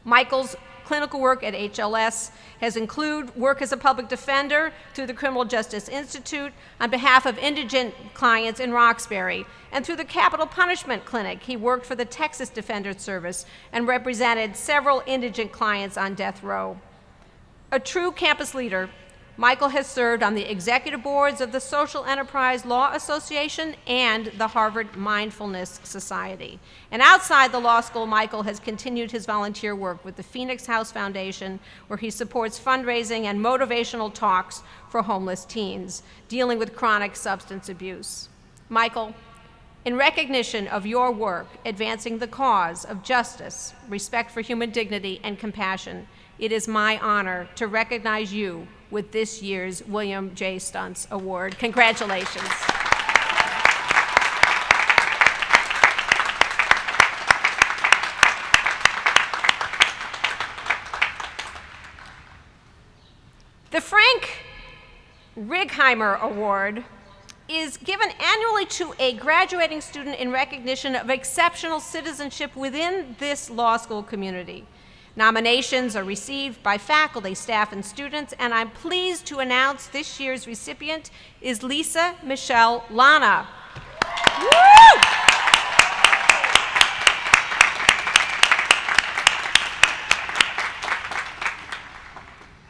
Michael's clinical work at HLS has included work as a public defender through the Criminal Justice Institute on behalf of indigent clients in Roxbury, and through the Capital Punishment Clinic. He worked for the Texas Defender Service and represented several indigent clients on death row. A true campus leader, Michael has served on the executive boards of the Social Enterprise Law Association and the Harvard Mindfulness Society. And outside the law school, Michael has continued his volunteer work with the Phoenix House Foundation, where he supports fundraising and motivational talks for homeless teens dealing with chronic substance abuse. Michael, in recognition of your work advancing the cause of justice, respect for human dignity, and compassion, it is my honor to recognize you with this year's William J. Stuntz Award. Congratulations. The Frank Righeimer Award is given annually to a graduating student in recognition of exceptional citizenship within this law school community. Nominations are received by faculty, staff, and students, and I'm pleased to announce this year's recipient is Lisa Michelle Lana. Woo!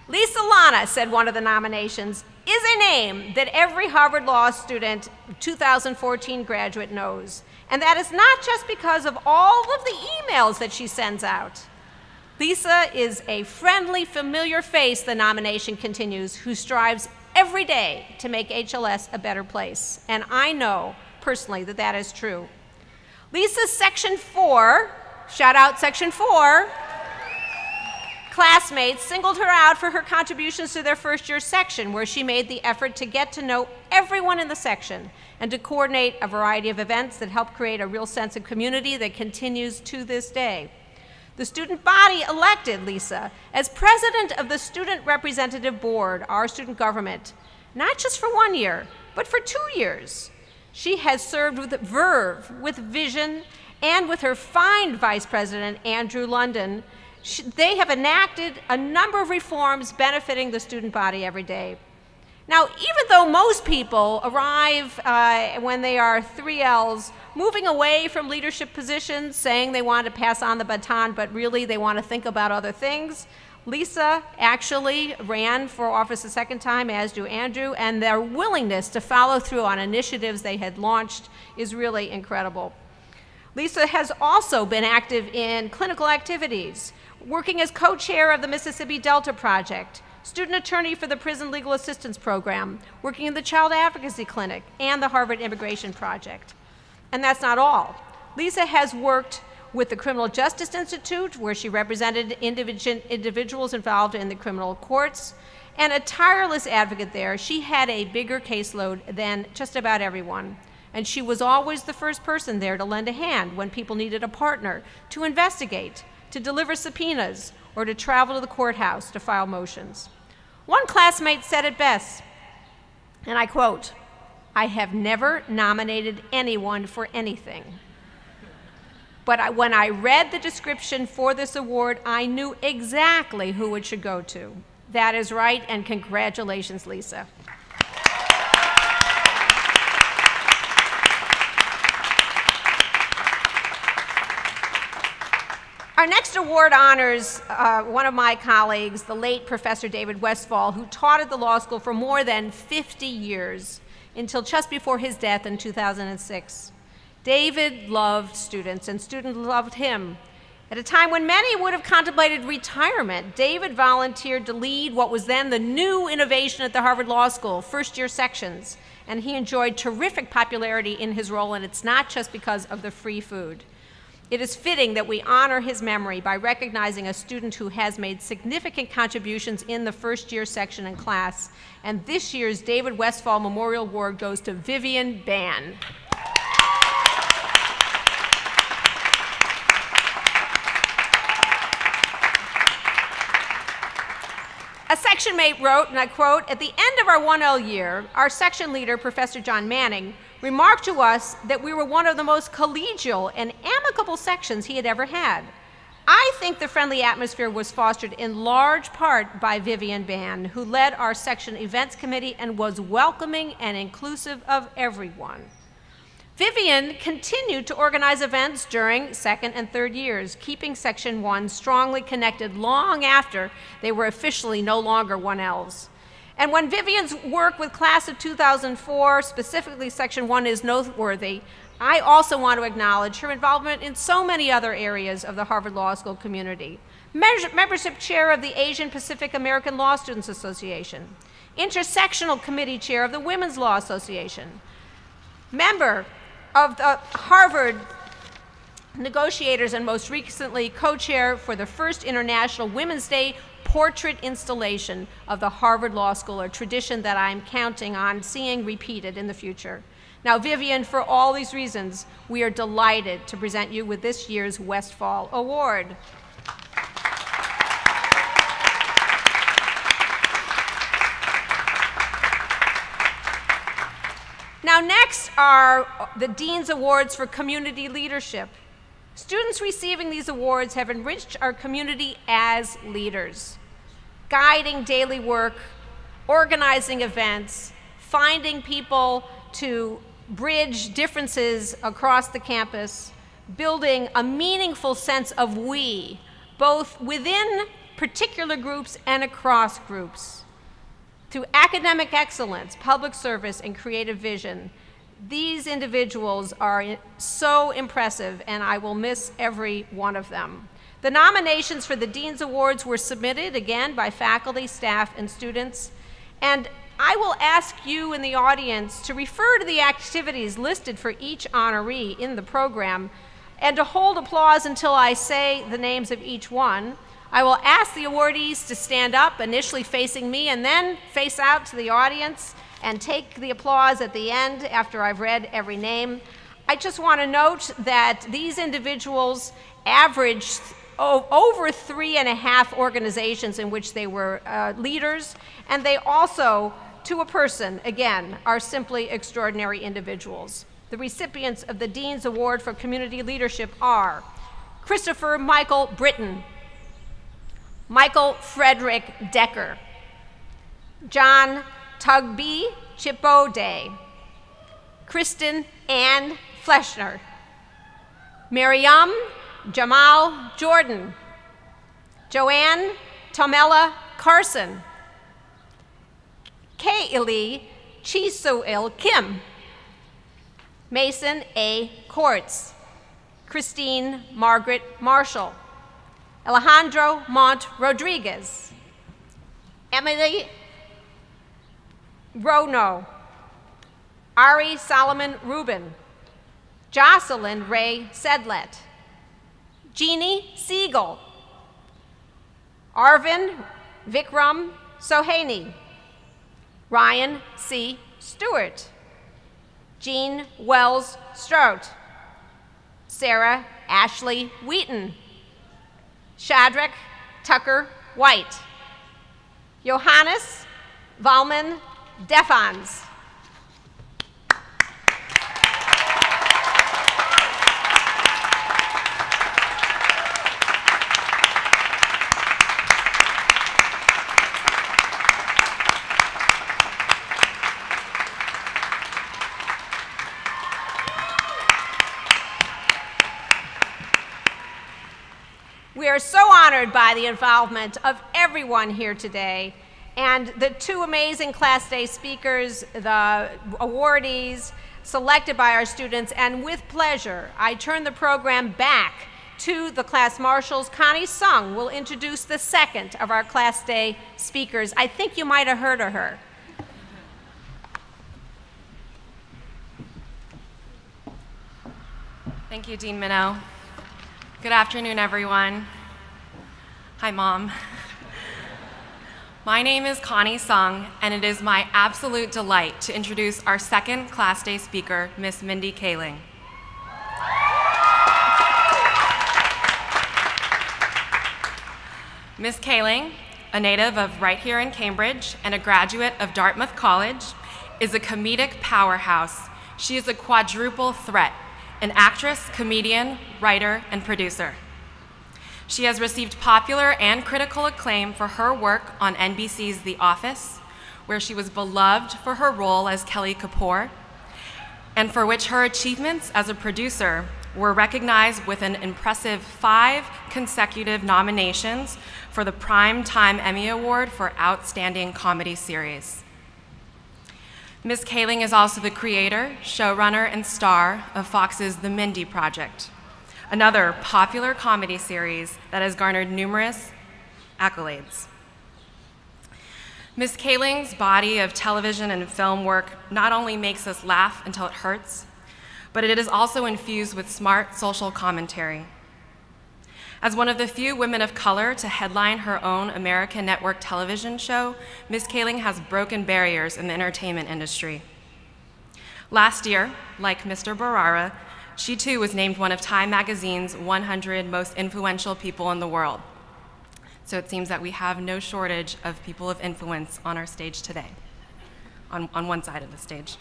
Lisa Lana, said one of the nominations, is a name that every Harvard Law student 2014 graduate knows. And that is not just because of all of the emails that she sends out. Lisa is a friendly, familiar face, the nomination continues, who strives every day to make HLS a better place. And I know personally that that is true. Lisa's Section 4, shout out Section 4, classmates singled her out for her contributions to their first year section, where she made the effort to get to know everyone in the section and to coordinate a variety of events that help create a real sense of community that continues to this day. The student body elected Lisa as president of the Student Representative Board, our student government, not just for 1 year, but for 2 years. She has served with verve, with vision, and with her fine vice president, Andrew London. They have enacted a number of reforms benefiting the student body every day. Now, even though most people arrive when they are 3Ls, moving away from leadership positions, saying they want to pass on the baton, but really they want to think about other things, Lisa actually ran for office a second time, as do Andrew, and their willingness to follow through on initiatives they had launched is really incredible. Lisa has also been active in clinical activities, working as co-chair of the Mississippi Delta Project, student attorney for the Prison Legal Assistance Program, working in the Child Advocacy Clinic, and the Harvard Immigration Project. And that's not all. Lisa has worked with the Criminal Justice Institute, where she represented individuals involved in the criminal courts, and a tireless advocate there. She had a bigger caseload than just about everyone. And she was always the first person there to lend a hand when people needed a partner to investigate, to deliver subpoenas, or to travel to the courthouse to file motions. One classmate said it best, and I quote, "I have never nominated anyone for anything. But when I read the description for this award, I knew exactly who it should go to." That is right, and congratulations, Lisa. Our next award honors one of my colleagues, the late Professor David Westfall, who taught at the law school for more than 50 years until just before his death in 2006. David loved students, and students loved him. At a time when many would have contemplated retirement, David volunteered to lead what was then the new innovation at the Harvard Law School, first-year sections, and he enjoyed terrific popularity in his role, and it's not just because of the free food. It is fitting that we honor his memory by recognizing a student who has made significant contributions in the first-year section and class, and this year's David Westfall Memorial Award goes to Vivian Ban. A section mate wrote, and I quote, "At the end of our 1L year, our section leader, Professor John Manning, remarked to us that we were one of the most collegial and amicable sections he had ever had. I think the friendly atmosphere was fostered in large part by Vivian Ban, who led our section events committee and was welcoming and inclusive of everyone." Vivian continued to organize events during second and third years, keeping Section 1 strongly connected long after they were officially no longer 1Ls. And when Vivian's work with class of 2004, specifically Section 1, is noteworthy, I also want to acknowledge her involvement in so many other areas of the Harvard Law School community. Membership chair of the Asian Pacific American Law Students Association, intersectional committee chair of the Women's Law Association, member of the Harvard negotiators, and most recently co-chair for the first International Women's Day portrait installation of the Harvard Law School, a tradition that I'm counting on seeing repeated in the future. Now, Vivian, for all these reasons, we are delighted to present you with this year's Westfall Award. Now, next are the Dean's Awards for Community Leadership. Students receiving these awards have enriched our community as leaders, guiding daily work, organizing events, finding people to bridge differences across the campus, building a meaningful sense of we, both within particular groups and across groups. Through academic excellence, public service, and creative vision, these individuals are so impressive, and I will miss every one of them. The nominations for the Dean's Awards were submitted, again, by faculty, staff, and students, and I will ask you in the audience to refer to the activities listed for each honoree in the program and to hold applause until I say the names of each one. I will ask the awardees to stand up, initially facing me, and then face out to the audience and take the applause at the end after I've read every name. I just want to note that these individuals averaged over 3.5 organizations in which they were leaders, and they also, to a person, again, are simply extraordinary individuals. The recipients of the Dean's Award for Community Leadership are Christopher Michael Britton, Michael Frederick Decker, John Tugby Chipode, Kristen Ann Fleshner, Miriam Jamal Jordan, Joanne Tomella Carson, Kaylee Chisuil Kim, Mason A. Quartz, Christine Margaret Marshall, Alejandro Mont Rodriguez, Emily Rono, Ari Solomon Rubin, Jocelyn Ray Sedlet, Jeannie Siegel, Arvind Vikram Sohani, Ryan C. Stewart, Jean Wells Strout, Sarah Ashley Wheaton, Shadrach Tucker White, Johannes Valman Defans, we are so honored by the involvement of everyone here today, and the two amazing Class Day speakers, the awardees, selected by our students, and with pleasure, I turn the program back to the class marshals. Connie Sung will introduce the second of our Class Day speakers. I think you might have heard of her. Thank you, Dean Minow. Good afternoon, everyone. Hi, Mom. My name is Connie Sung, and it is my absolute delight to introduce our second Class Day speaker, Miss Mindy Kaling. Miss Kaling, a native of right here in Cambridge and a graduate of Dartmouth College, is a comedic powerhouse. She is a quadruple threat: an actress, comedian, writer, and producer. She has received popular and critical acclaim for her work on NBC's The Office, where she was beloved for her role as Kelly Kapoor, and for which her achievements as a producer were recognized with an impressive 5 consecutive nominations for the Primetime Emmy Award for Outstanding Comedy Series. Ms. Kaling is also the creator, showrunner, and star of Fox's The Mindy Project, another popular comedy series that has garnered numerous accolades. Ms. Kaling's body of television and film work not only makes us laugh until it hurts, but it is also infused with smart social commentary. As one of the few women of color to headline her own American network television show, Ms. Kaling has broken barriers in the entertainment industry. Last year, like Mr. Bharara, she too was named one of Time Magazine's 100 most influential people in the world. So it seems that we have no shortage of people of influence on our stage today, on one side of the stage.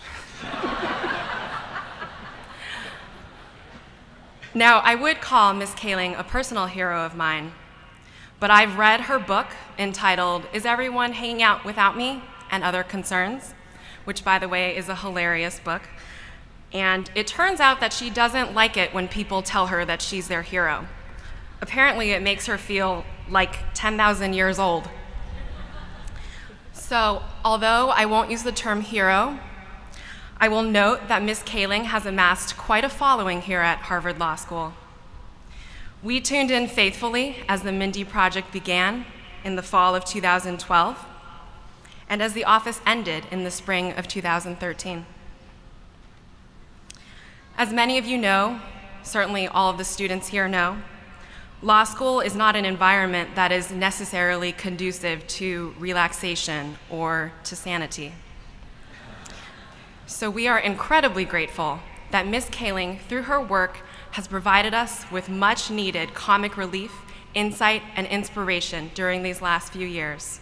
Now, I would call Ms. Kaling a personal hero of mine, but I've read her book entitled Is Everyone Hanging Out Without Me and Other Concerns, which, by the way, is a hilarious book. And it turns out that she doesn't like it when people tell her that she's their hero. Apparently, it makes her feel like 10,000 years old. So, although I won't use the term hero, I will note that Ms. Kaling has amassed quite a following here at Harvard Law School. We tuned in faithfully as the Mindy Project began in the fall of 2012, and as The Office ended in the spring of 2013. As many of you know, certainly all of the students here know, law school is not an environment that is necessarily conducive to relaxation or to sanity. So we are incredibly grateful that Ms. Kaling, through her work, has provided us with much needed comic relief, insight, and inspiration during these last few years.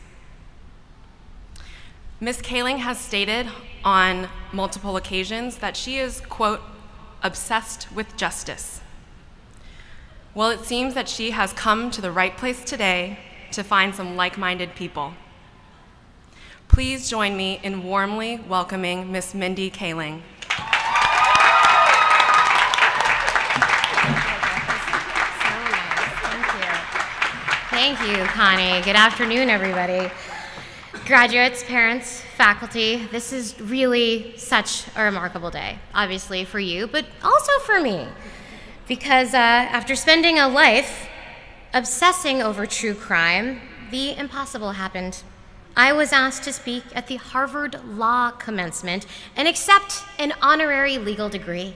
Ms. Kaling has stated on multiple occasions that she is, quote, obsessed with justice. Well, it seems that she has come to the right place today to find some like-minded people. Please join me in warmly welcoming Miss Mindy Kaling. Thank you, Connie. Good afternoon, everybody. Graduates, parents, faculty, this is really such a remarkable day, obviously for you, but also for me. Because after spending a life obsessing over true crime, the impossible happened. I was asked to speak at the Harvard Law commencement and accept an honorary legal degree.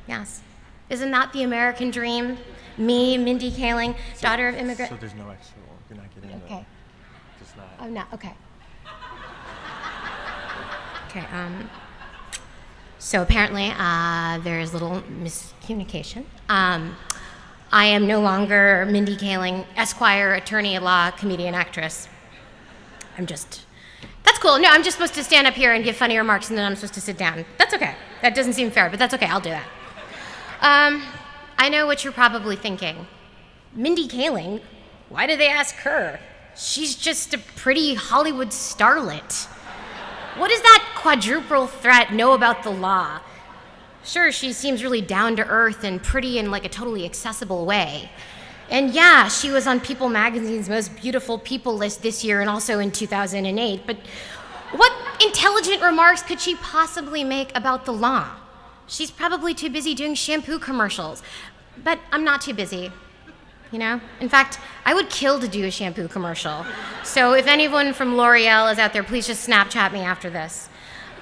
Yes. Isn't that the American dream? Me, Mindy Kaling, daughter of immigrant. So there's no extra, you're not getting okay. Just that. Oh, no, okay. Okay, so apparently there's little miscommunication. I am no longer Mindy Kaling, Esquire, attorney at law, comedian, actress. That's cool. No, I'm just supposed to stand up here and give funny remarks and then I'm supposed to sit down. That's okay. That doesn't seem fair, but that's okay, I'll do that. I know what you're probably thinking. Mindy Kaling? Why did they ask her? She's just a pretty Hollywood starlet. What does that quadruple threat know about the law? Sure, she seems really down to earth and pretty in like a totally accessible way. And yeah, she was on People Magazine's Most Beautiful People list this year and also in 2008, but what intelligent remarks could she possibly make about the law? She's probably too busy doing shampoo commercials. But I'm not too busy, you know? In fact, I would kill to do a shampoo commercial. So if anyone from L'Oreal is out there, please just Snapchat me after this.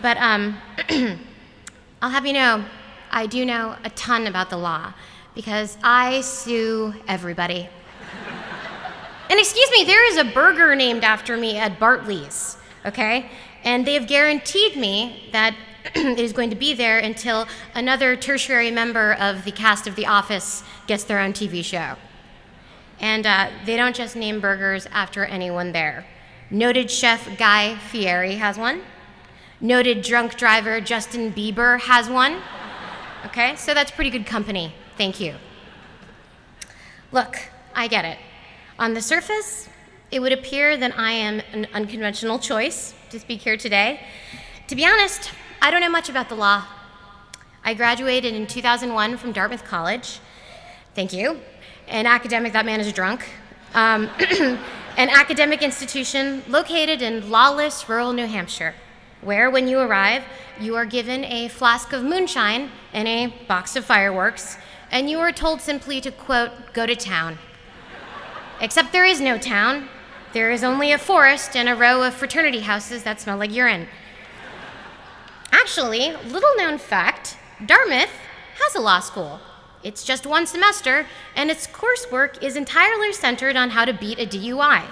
But I'll have you know, I do know a ton about the law because I sue everybody. And excuse me, there is a burger named after me at Bartley's, okay? And they've guaranteed me that it is going to be there until another tertiary member of the cast of The Office gets their own TV show. And they don't just name burgers after anyone there. Noted chef Guy Fieri has one. Noted drunk driver Justin Bieber has one. Okay, so that's pretty good company. Thank you. Look, I get it. On the surface, it would appear that I am an unconventional choice to speak here today. To be honest, I don't know much about the law. I graduated in 2001 from Dartmouth College. Thank you. An academic, that man is drunk. An academic institution located in lawless rural New Hampshire, where when you arrive, you are given a flask of moonshine and a box of fireworks, and you are told simply to, quote, go to town. Except there is no town. There is only a forest and a row of fraternity houses that smell like urine. Actually, little known fact, Dartmouth has a law school. It's just one semester, and its coursework is entirely centered on how to beat a DUI.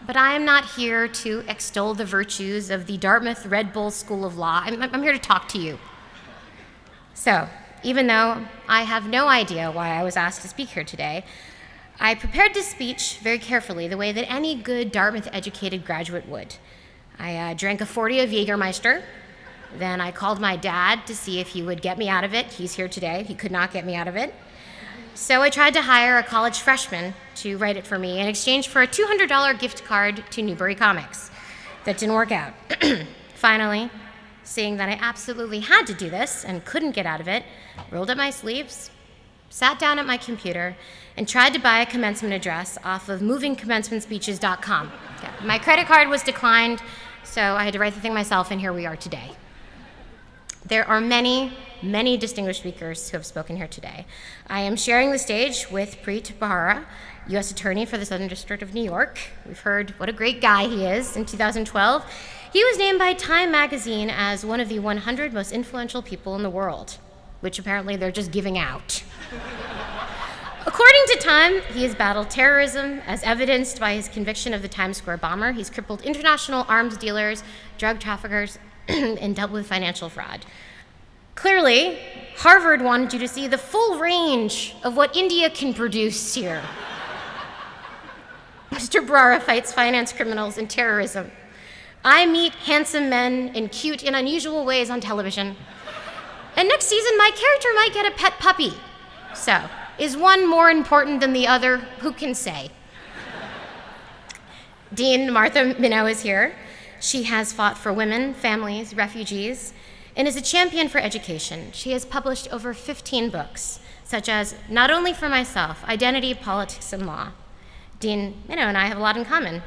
But I am not here to extol the virtues of the Dartmouth Red Bull School of Law. I'm here to talk to you. So, even though I have no idea why I was asked to speak here today, I prepared this speech very carefully, the way that any good Dartmouth-educated graduate would. I drank a 40 of Jägermeister. Then I called my dad to see if he would get me out of it. He's here today. He could not get me out of it. So I tried to hire a college freshman to write it for me in exchange for a $200 gift card to Newbury Comics. That didn't work out. Finally, seeing that I absolutely had to do this and couldn't get out of it, rolled up my sleeves, sat down at my computer, and tried to buy a commencement address off of movingcommencementspeeches.com. Yeah, my credit card was declined, so I had to write the thing myself, and here we are today. There are many, many distinguished speakers who have spoken here today. I am sharing the stage with Preet Bharara, U.S. Attorney for the Southern District of New York. We've heard what a great guy he is. In 2012, he was named by Time magazine as one of the 100 most influential people in the world, which apparently they're just giving out. According to Time, he has battled terrorism, as evidenced by his conviction of the Times Square bomber. He's crippled international arms dealers, drug traffickers, and dealt with financial fraud. Clearly, Harvard wanted you to see the full range of what India can produce here. Mr. Bharara fights finance criminals and terrorism. I meet handsome men in cute and unusual ways on television. And next season, my character might get a pet puppy. So, is one more important than the other? Who can say? Dean Martha Minow is here. She has fought for women, families, refugees, and is a champion for education. She has published over 15 books, such as Not Only for Myself, Identity, Politics, and Law. Dean Minow and I have a lot in common.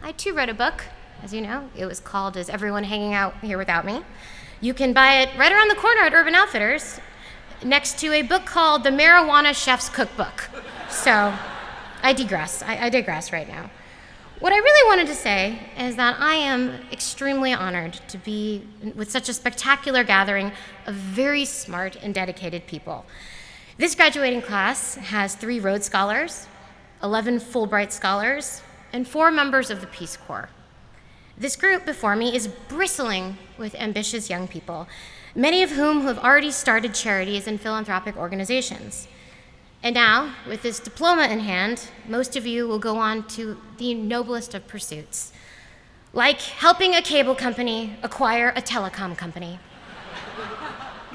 I too wrote a book, as you know. It was called Is Everyone Hanging Out Here Without Me? You can buy it right around the corner at Urban Outfitters, next to a book called The Marijuana Chef's Cookbook. So, I digress. I digress right now. What I really wanted to say is that I am extremely honored to be with such a spectacular gathering of very smart and dedicated people. This graduating class has 3 Rhodes Scholars, 11 Fulbright Scholars, and 4 members of the Peace Corps. This group before me is bristling with ambitious young people, many of whom have already started charities and philanthropic organizations. And now, with this diploma in hand, most of you will go on to the noblest of pursuits, like helping a cable company acquire a telecom company.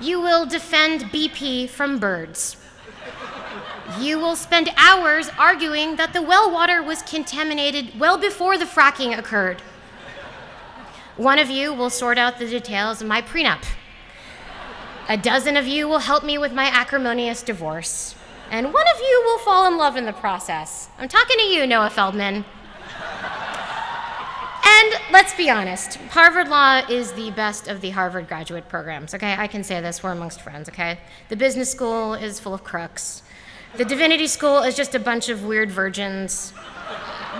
You will defend BP from birds. You will spend hours arguing that the well water was contaminated well before the fracking occurred. One of you will sort out the details of my prenup. A dozen of you will help me with my acrimonious divorce. And one of you will fall in love in the process. I'm talking to you, Noah Feldman. And let's be honest. Harvard Law is the best of the Harvard graduate programs, okay? I can say this, we're amongst friends, okay? The business school is full of crooks. The divinity school is just a bunch of weird virgins.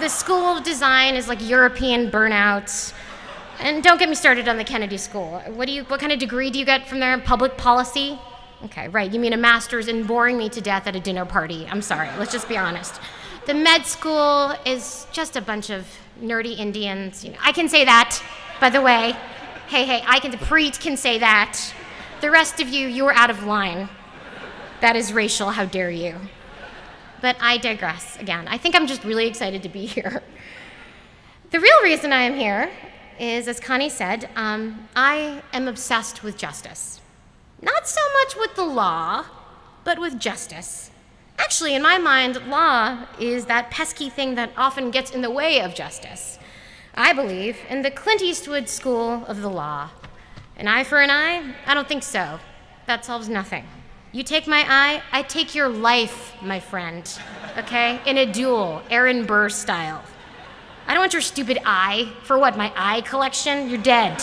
The School of Design is like European burnouts. And don't get me started on the Kennedy School. What kind of degree do you get from there? Public policy? Okay, right, you mean a master's in boring me to death at a dinner party. I'm sorry, let's just be honest. The med school is just a bunch of nerdy Indians. You know, I can say that, by the way. Hey, Preet can say that. The rest of you, you're out of line. That is racial, how dare you. But I digress again. I think I'm just really excited to be here. The real reason I am here is, as Connie said, I am obsessed with justice. Not so much with the law, but with justice. Actually, in my mind, law is that pesky thing that often gets in the way of justice. I believe in the Clint Eastwood school of the law. An eye for an eye? I don't think so. That solves nothing. You take my eye, I take your life, my friend, okay? In a duel, Aaron Burr style. I don't want your stupid eye. For what, my eye collection? You're dead,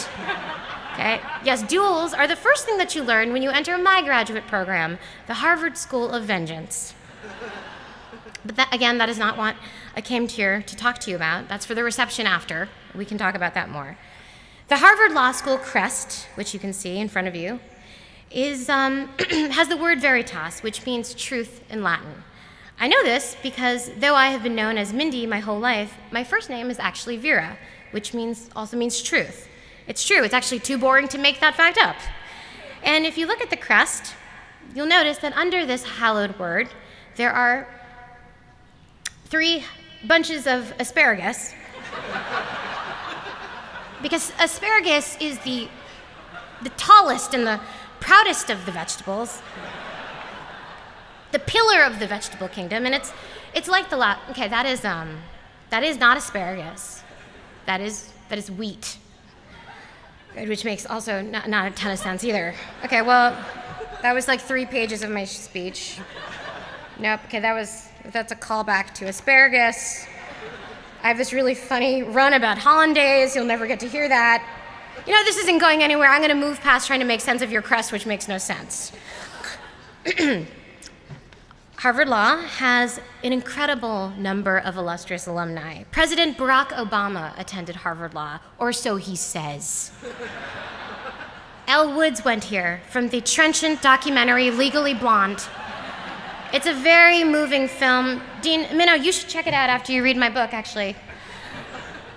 okay? Yes, duels are the first thing that you learn when you enter my graduate program, the Harvard School of Vengeance. But that, again, that is not what I came here to talk to you about. That's for the reception after. We can talk about that more. The Harvard Law School crest, which you can see in front of you, has the word veritas, which means truth in Latin. I know this because though I have been known as Mindy my whole life, my first name is actually Vera, which also means truth. It's true, it's actually too boring to make that fact up. And if you look at the crest, you'll notice that under this hallowed word, there are 3 bunches of asparagus. Because asparagus is the tallest and the proudest of the vegetables, the pillar of the vegetable kingdom, and it's like the okay, that is not asparagus. That is wheat, which makes also not a ton of sense either. Okay, well, that was like 3 pages of my speech. Nope. Okay, that's a callback to asparagus. I have this really funny run about hollandaise. You'll never get to hear that. You know, this isn't going anywhere. I'm going to move past trying to make sense of your crest, which makes no sense. Harvard Law has an incredible number of illustrious alumni. President Barack Obama attended Harvard Law, or so he says. Elle Woods went here from the trenchant documentary Legally Blonde. It's a very moving film. Dean Minnow, you should check it out after you read my book, actually.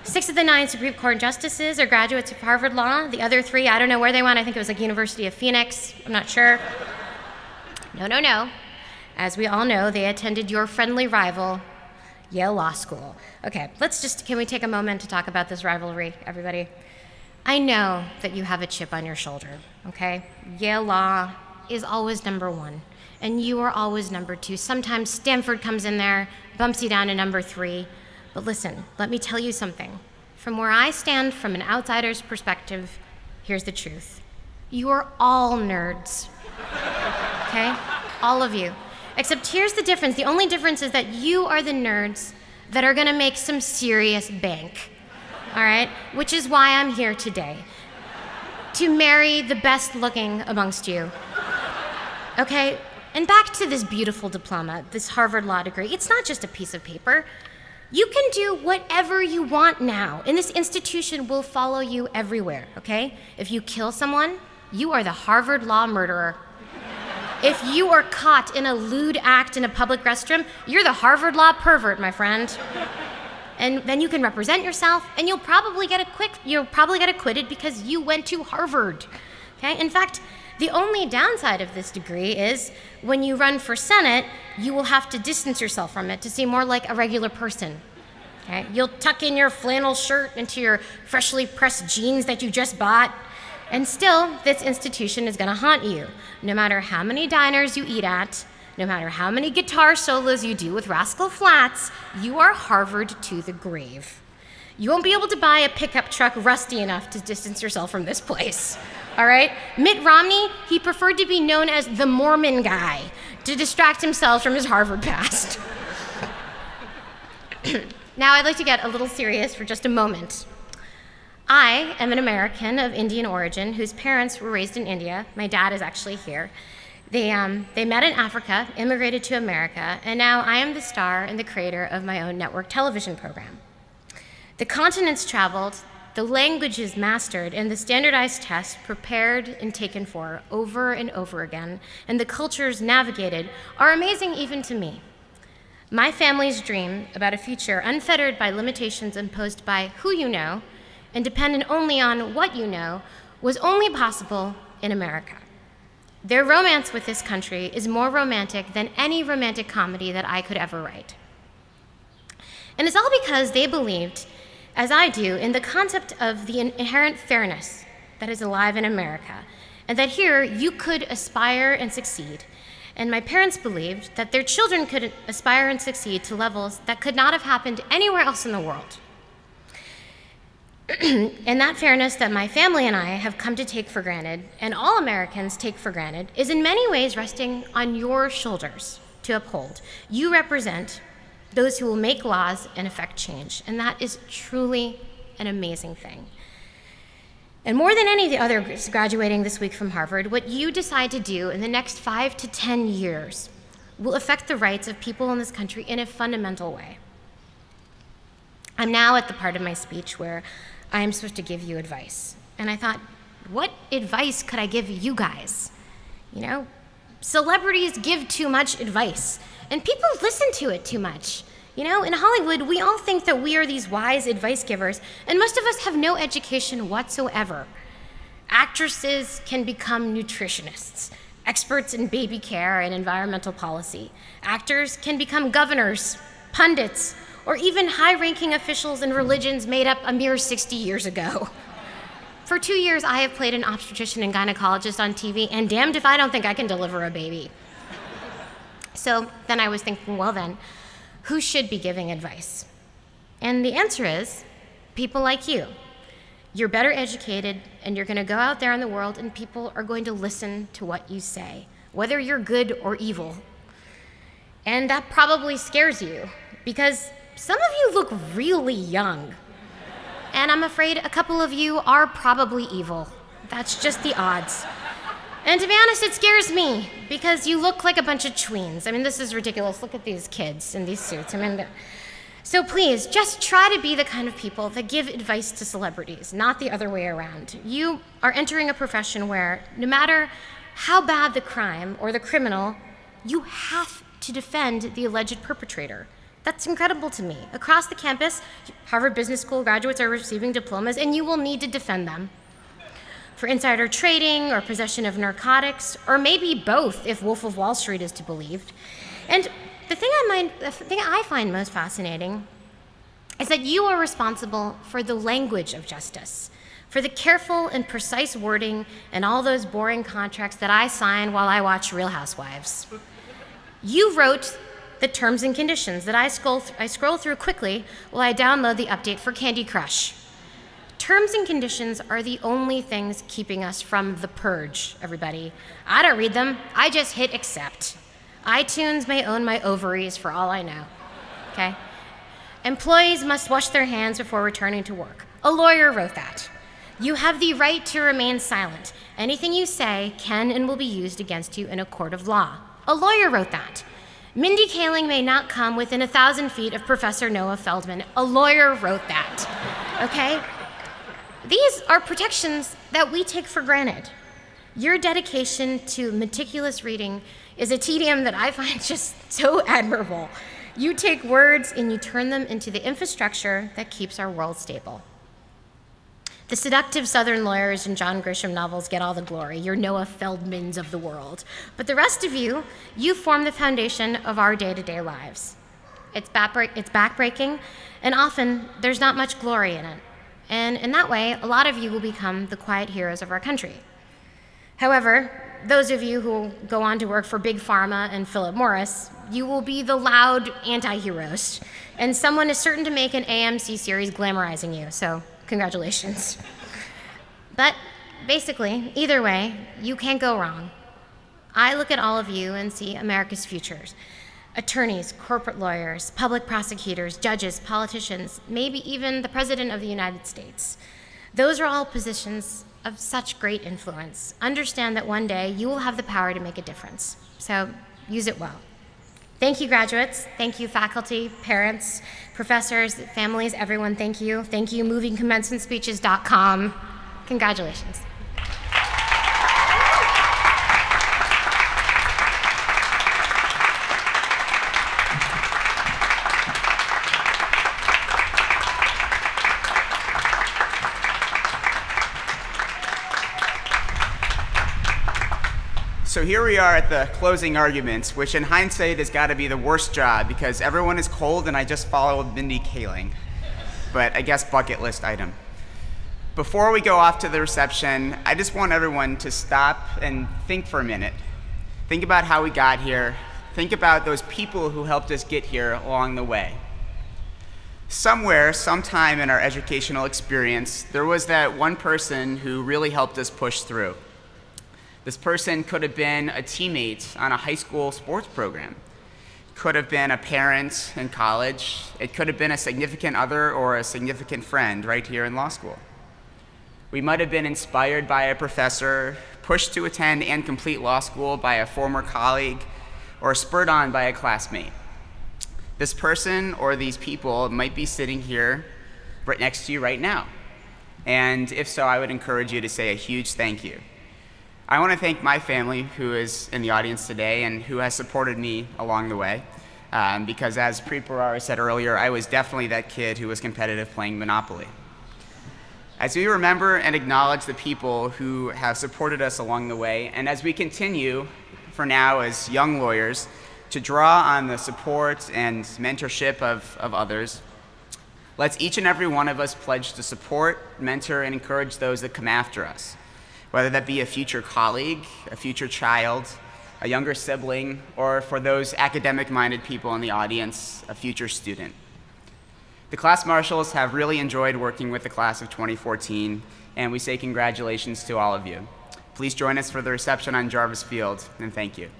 6 of the 9 Supreme Court justices are graduates of Harvard Law. The other 3, I don't know where they went. I think it was like University of Phoenix. I'm not sure. No. As we all know, they attended your friendly rival, Yale Law School. Okay, can we take a moment to talk about this rivalry, everybody? I know that you have a chip on your shoulder, okay? Yale Law is always number 1, and you are always number 2. Sometimes Stanford comes in there, bumps you down to number 3. But listen, let me tell you something. From where I stand from an outsider's perspective, here's the truth. You are all nerds, okay? All of you. Except here's the difference. The only difference is that you are the nerds that are gonna make some serious bank, all right? Which is why I'm here today, to marry the best looking amongst you, okay? And back to this beautiful diploma, this Harvard Law degree. It's not just a piece of paper. You can do whatever you want now, and this institution will follow you everywhere, okay? If you kill someone, you are the Harvard Law murderer. If you are caught in a lewd act in a public restroom, you're the Harvard Law pervert, my friend. And then you can represent yourself, and you'll probably get acquitted because you went to Harvard, okay? In fact, the only downside of this degree is when you run for Senate, you will have to distance yourself from it to seem more like a regular person. Okay? You'll tuck in your flannel shirt into your freshly pressed jeans that you just bought, and still, this institution is gonna haunt you. No matter how many diners you eat at, no matter how many guitar solos you do with Rascal Flatts, you are Harvard to the grave. You won't be able to buy a pickup truck rusty enough to distance yourself from this place, all right? Mitt Romney, he preferred to be known as the Mormon guy to distract himself from his Harvard past. Now I'd like to get a little serious for just a moment. I am an American of Indian origin whose parents were raised in India. My dad is actually here. They met in Africa, immigrated to America, and now I am the star and the creator of my own network television program. The continents traveled, the languages mastered, and the standardized tests prepared and taken for over and over again, and the cultures navigated are amazing even to me. My family's dream about a future unfettered by limitations imposed by who you know and dependent only on what you know was only possible in America. Their romance with this country is more romantic than any romantic comedy that I could ever write. And it's all because they believed, as I do, in the concept of the inherent fairness that is alive in America, and that here you could aspire and succeed. And my parents believed that their children could aspire and succeed to levels that could not have happened anywhere else in the world. And that fairness that my family and I have come to take for granted, and all Americans take for granted, is in many ways resting on your shoulders to uphold. You represent those who will make laws and affect change, and that is truly an amazing thing. And more than any of the others graduating this week from Harvard, what you decide to do in the next 5 to 10 years will affect the rights of people in this country in a fundamental way. I'm now at the part of my speech where I am supposed to give you advice. And I thought, what advice could I give you guys? You know, celebrities give too much advice, and people listen to it too much. You know, in Hollywood, we all think that we are these wise advice givers, and most of us have no education whatsoever. Actresses can become nutritionists, experts in baby care and environmental policy. Actors can become governors, pundits, or even high-ranking officials in religions made up a mere 60 years ago. For 2 years, I have played an obstetrician and gynecologist on TV, and damned if I don't think I can deliver a baby. So then I was thinking, well then, who should be giving advice? And the answer is people like you. You're better educated, and you're gonna go out there in the world, and people are going to listen to what you say, whether you're good or evil. And that probably scares you, because some of you look really young. And I'm afraid a couple of you are probably evil. That's just the odds. And to be honest, it scares me, because you look like a bunch of tweens. I mean, this is ridiculous. Look at these kids in these suits. I mean, so please, just try to be the kind of people that give advice to celebrities, not the other way around. You are entering a profession where no matter how bad the crime or the criminal, you have to defend the alleged perpetrator. That's incredible to me. Across the campus, Harvard Business School graduates are receiving diplomas, and you will need to defend them for insider trading or possession of narcotics, or maybe both if Wolf of Wall Street is to be believed. And the thing I find most fascinating is that you are responsible for the language of justice, for the careful and precise wording and all those boring contracts that I sign while I watch Real Housewives. You wrote the terms and conditions that I scroll through quickly while I download the update for Candy Crush. Terms and conditions are the only things keeping us from the purge, everybody. I don't read them, I just hit accept. iTunes may own my ovaries for all I know, okay? Employees must wash their hands before returning to work. A lawyer wrote that. You have the right to remain silent. Anything you say can and will be used against you in a court of law. A lawyer wrote that. Mindy Kaling may not come within 1,000 feet of Professor Noah Feldman. A lawyer wrote that, okay? These are protections that we take for granted. Your dedication to meticulous reading is a tedium that I find just so admirable. You take words and you turn them into the infrastructure that keeps our world stable. The seductive Southern lawyers in John Grisham novels get all the glory. You're Noah Feldmans of the world. But the rest of you, you form the foundation of our day-to-day lives. It's backbreaking, and often there's not much glory in it. And in that way, a lot of you will become the quiet heroes of our country. However, those of you who go on to work for Big Pharma and Philip Morris, you will be the loud anti-heroes. And someone is certain to make an AMC series glamorizing you, so congratulations. But basically, either way, you can't go wrong. I look at all of you and see America's futures. Attorneys, corporate lawyers, public prosecutors, judges, politicians, maybe even the President of the United States. Those are all positions of such great influence. Understand that one day you will have the power to make a difference. So use it well. Thank you, graduates. Thank you, faculty, parents, professors, families, everyone, thank you. Thank you, movingcommencementspeeches.com. Congratulations. So here we are at the closing arguments, which in hindsight has got to be the worst job because everyone is cold and I just followed Mindy Kaling. But I guess bucket list item. Before we go off to the reception, I just want everyone to stop and think for a minute. Think about how we got here. Think about those people who helped us get here along the way. Somewhere, sometime in our educational experience, there was that one person who really helped us push through. This person could have been a teammate on a high school sports program, could have been a parent in college, it could have been a significant other or a significant friend right here in law school. We might have been inspired by a professor, pushed to attend and complete law school by a former colleague, or spurred on by a classmate. This person or these people might be sitting here right next to you right now. And if so, I would encourage you to say a huge thank you. I want to thank my family who is in the audience today and who has supported me along the way. Because as Preet Bharara said earlier, I was definitely that kid who was competitive playing Monopoly. As we remember and acknowledge the people who have supported us along the way, and as we continue, for now as young lawyers, to draw on the support and mentorship of others, let's each and every one of us pledge to support, mentor, and encourage those that come after us. Whether that be a future colleague, a future child, a younger sibling, or for those academic-minded people in the audience, a future student. The class marshals have really enjoyed working with the class of 2014, and we say congratulations to all of you. Please join us for the reception on Jarvis Field, and thank you.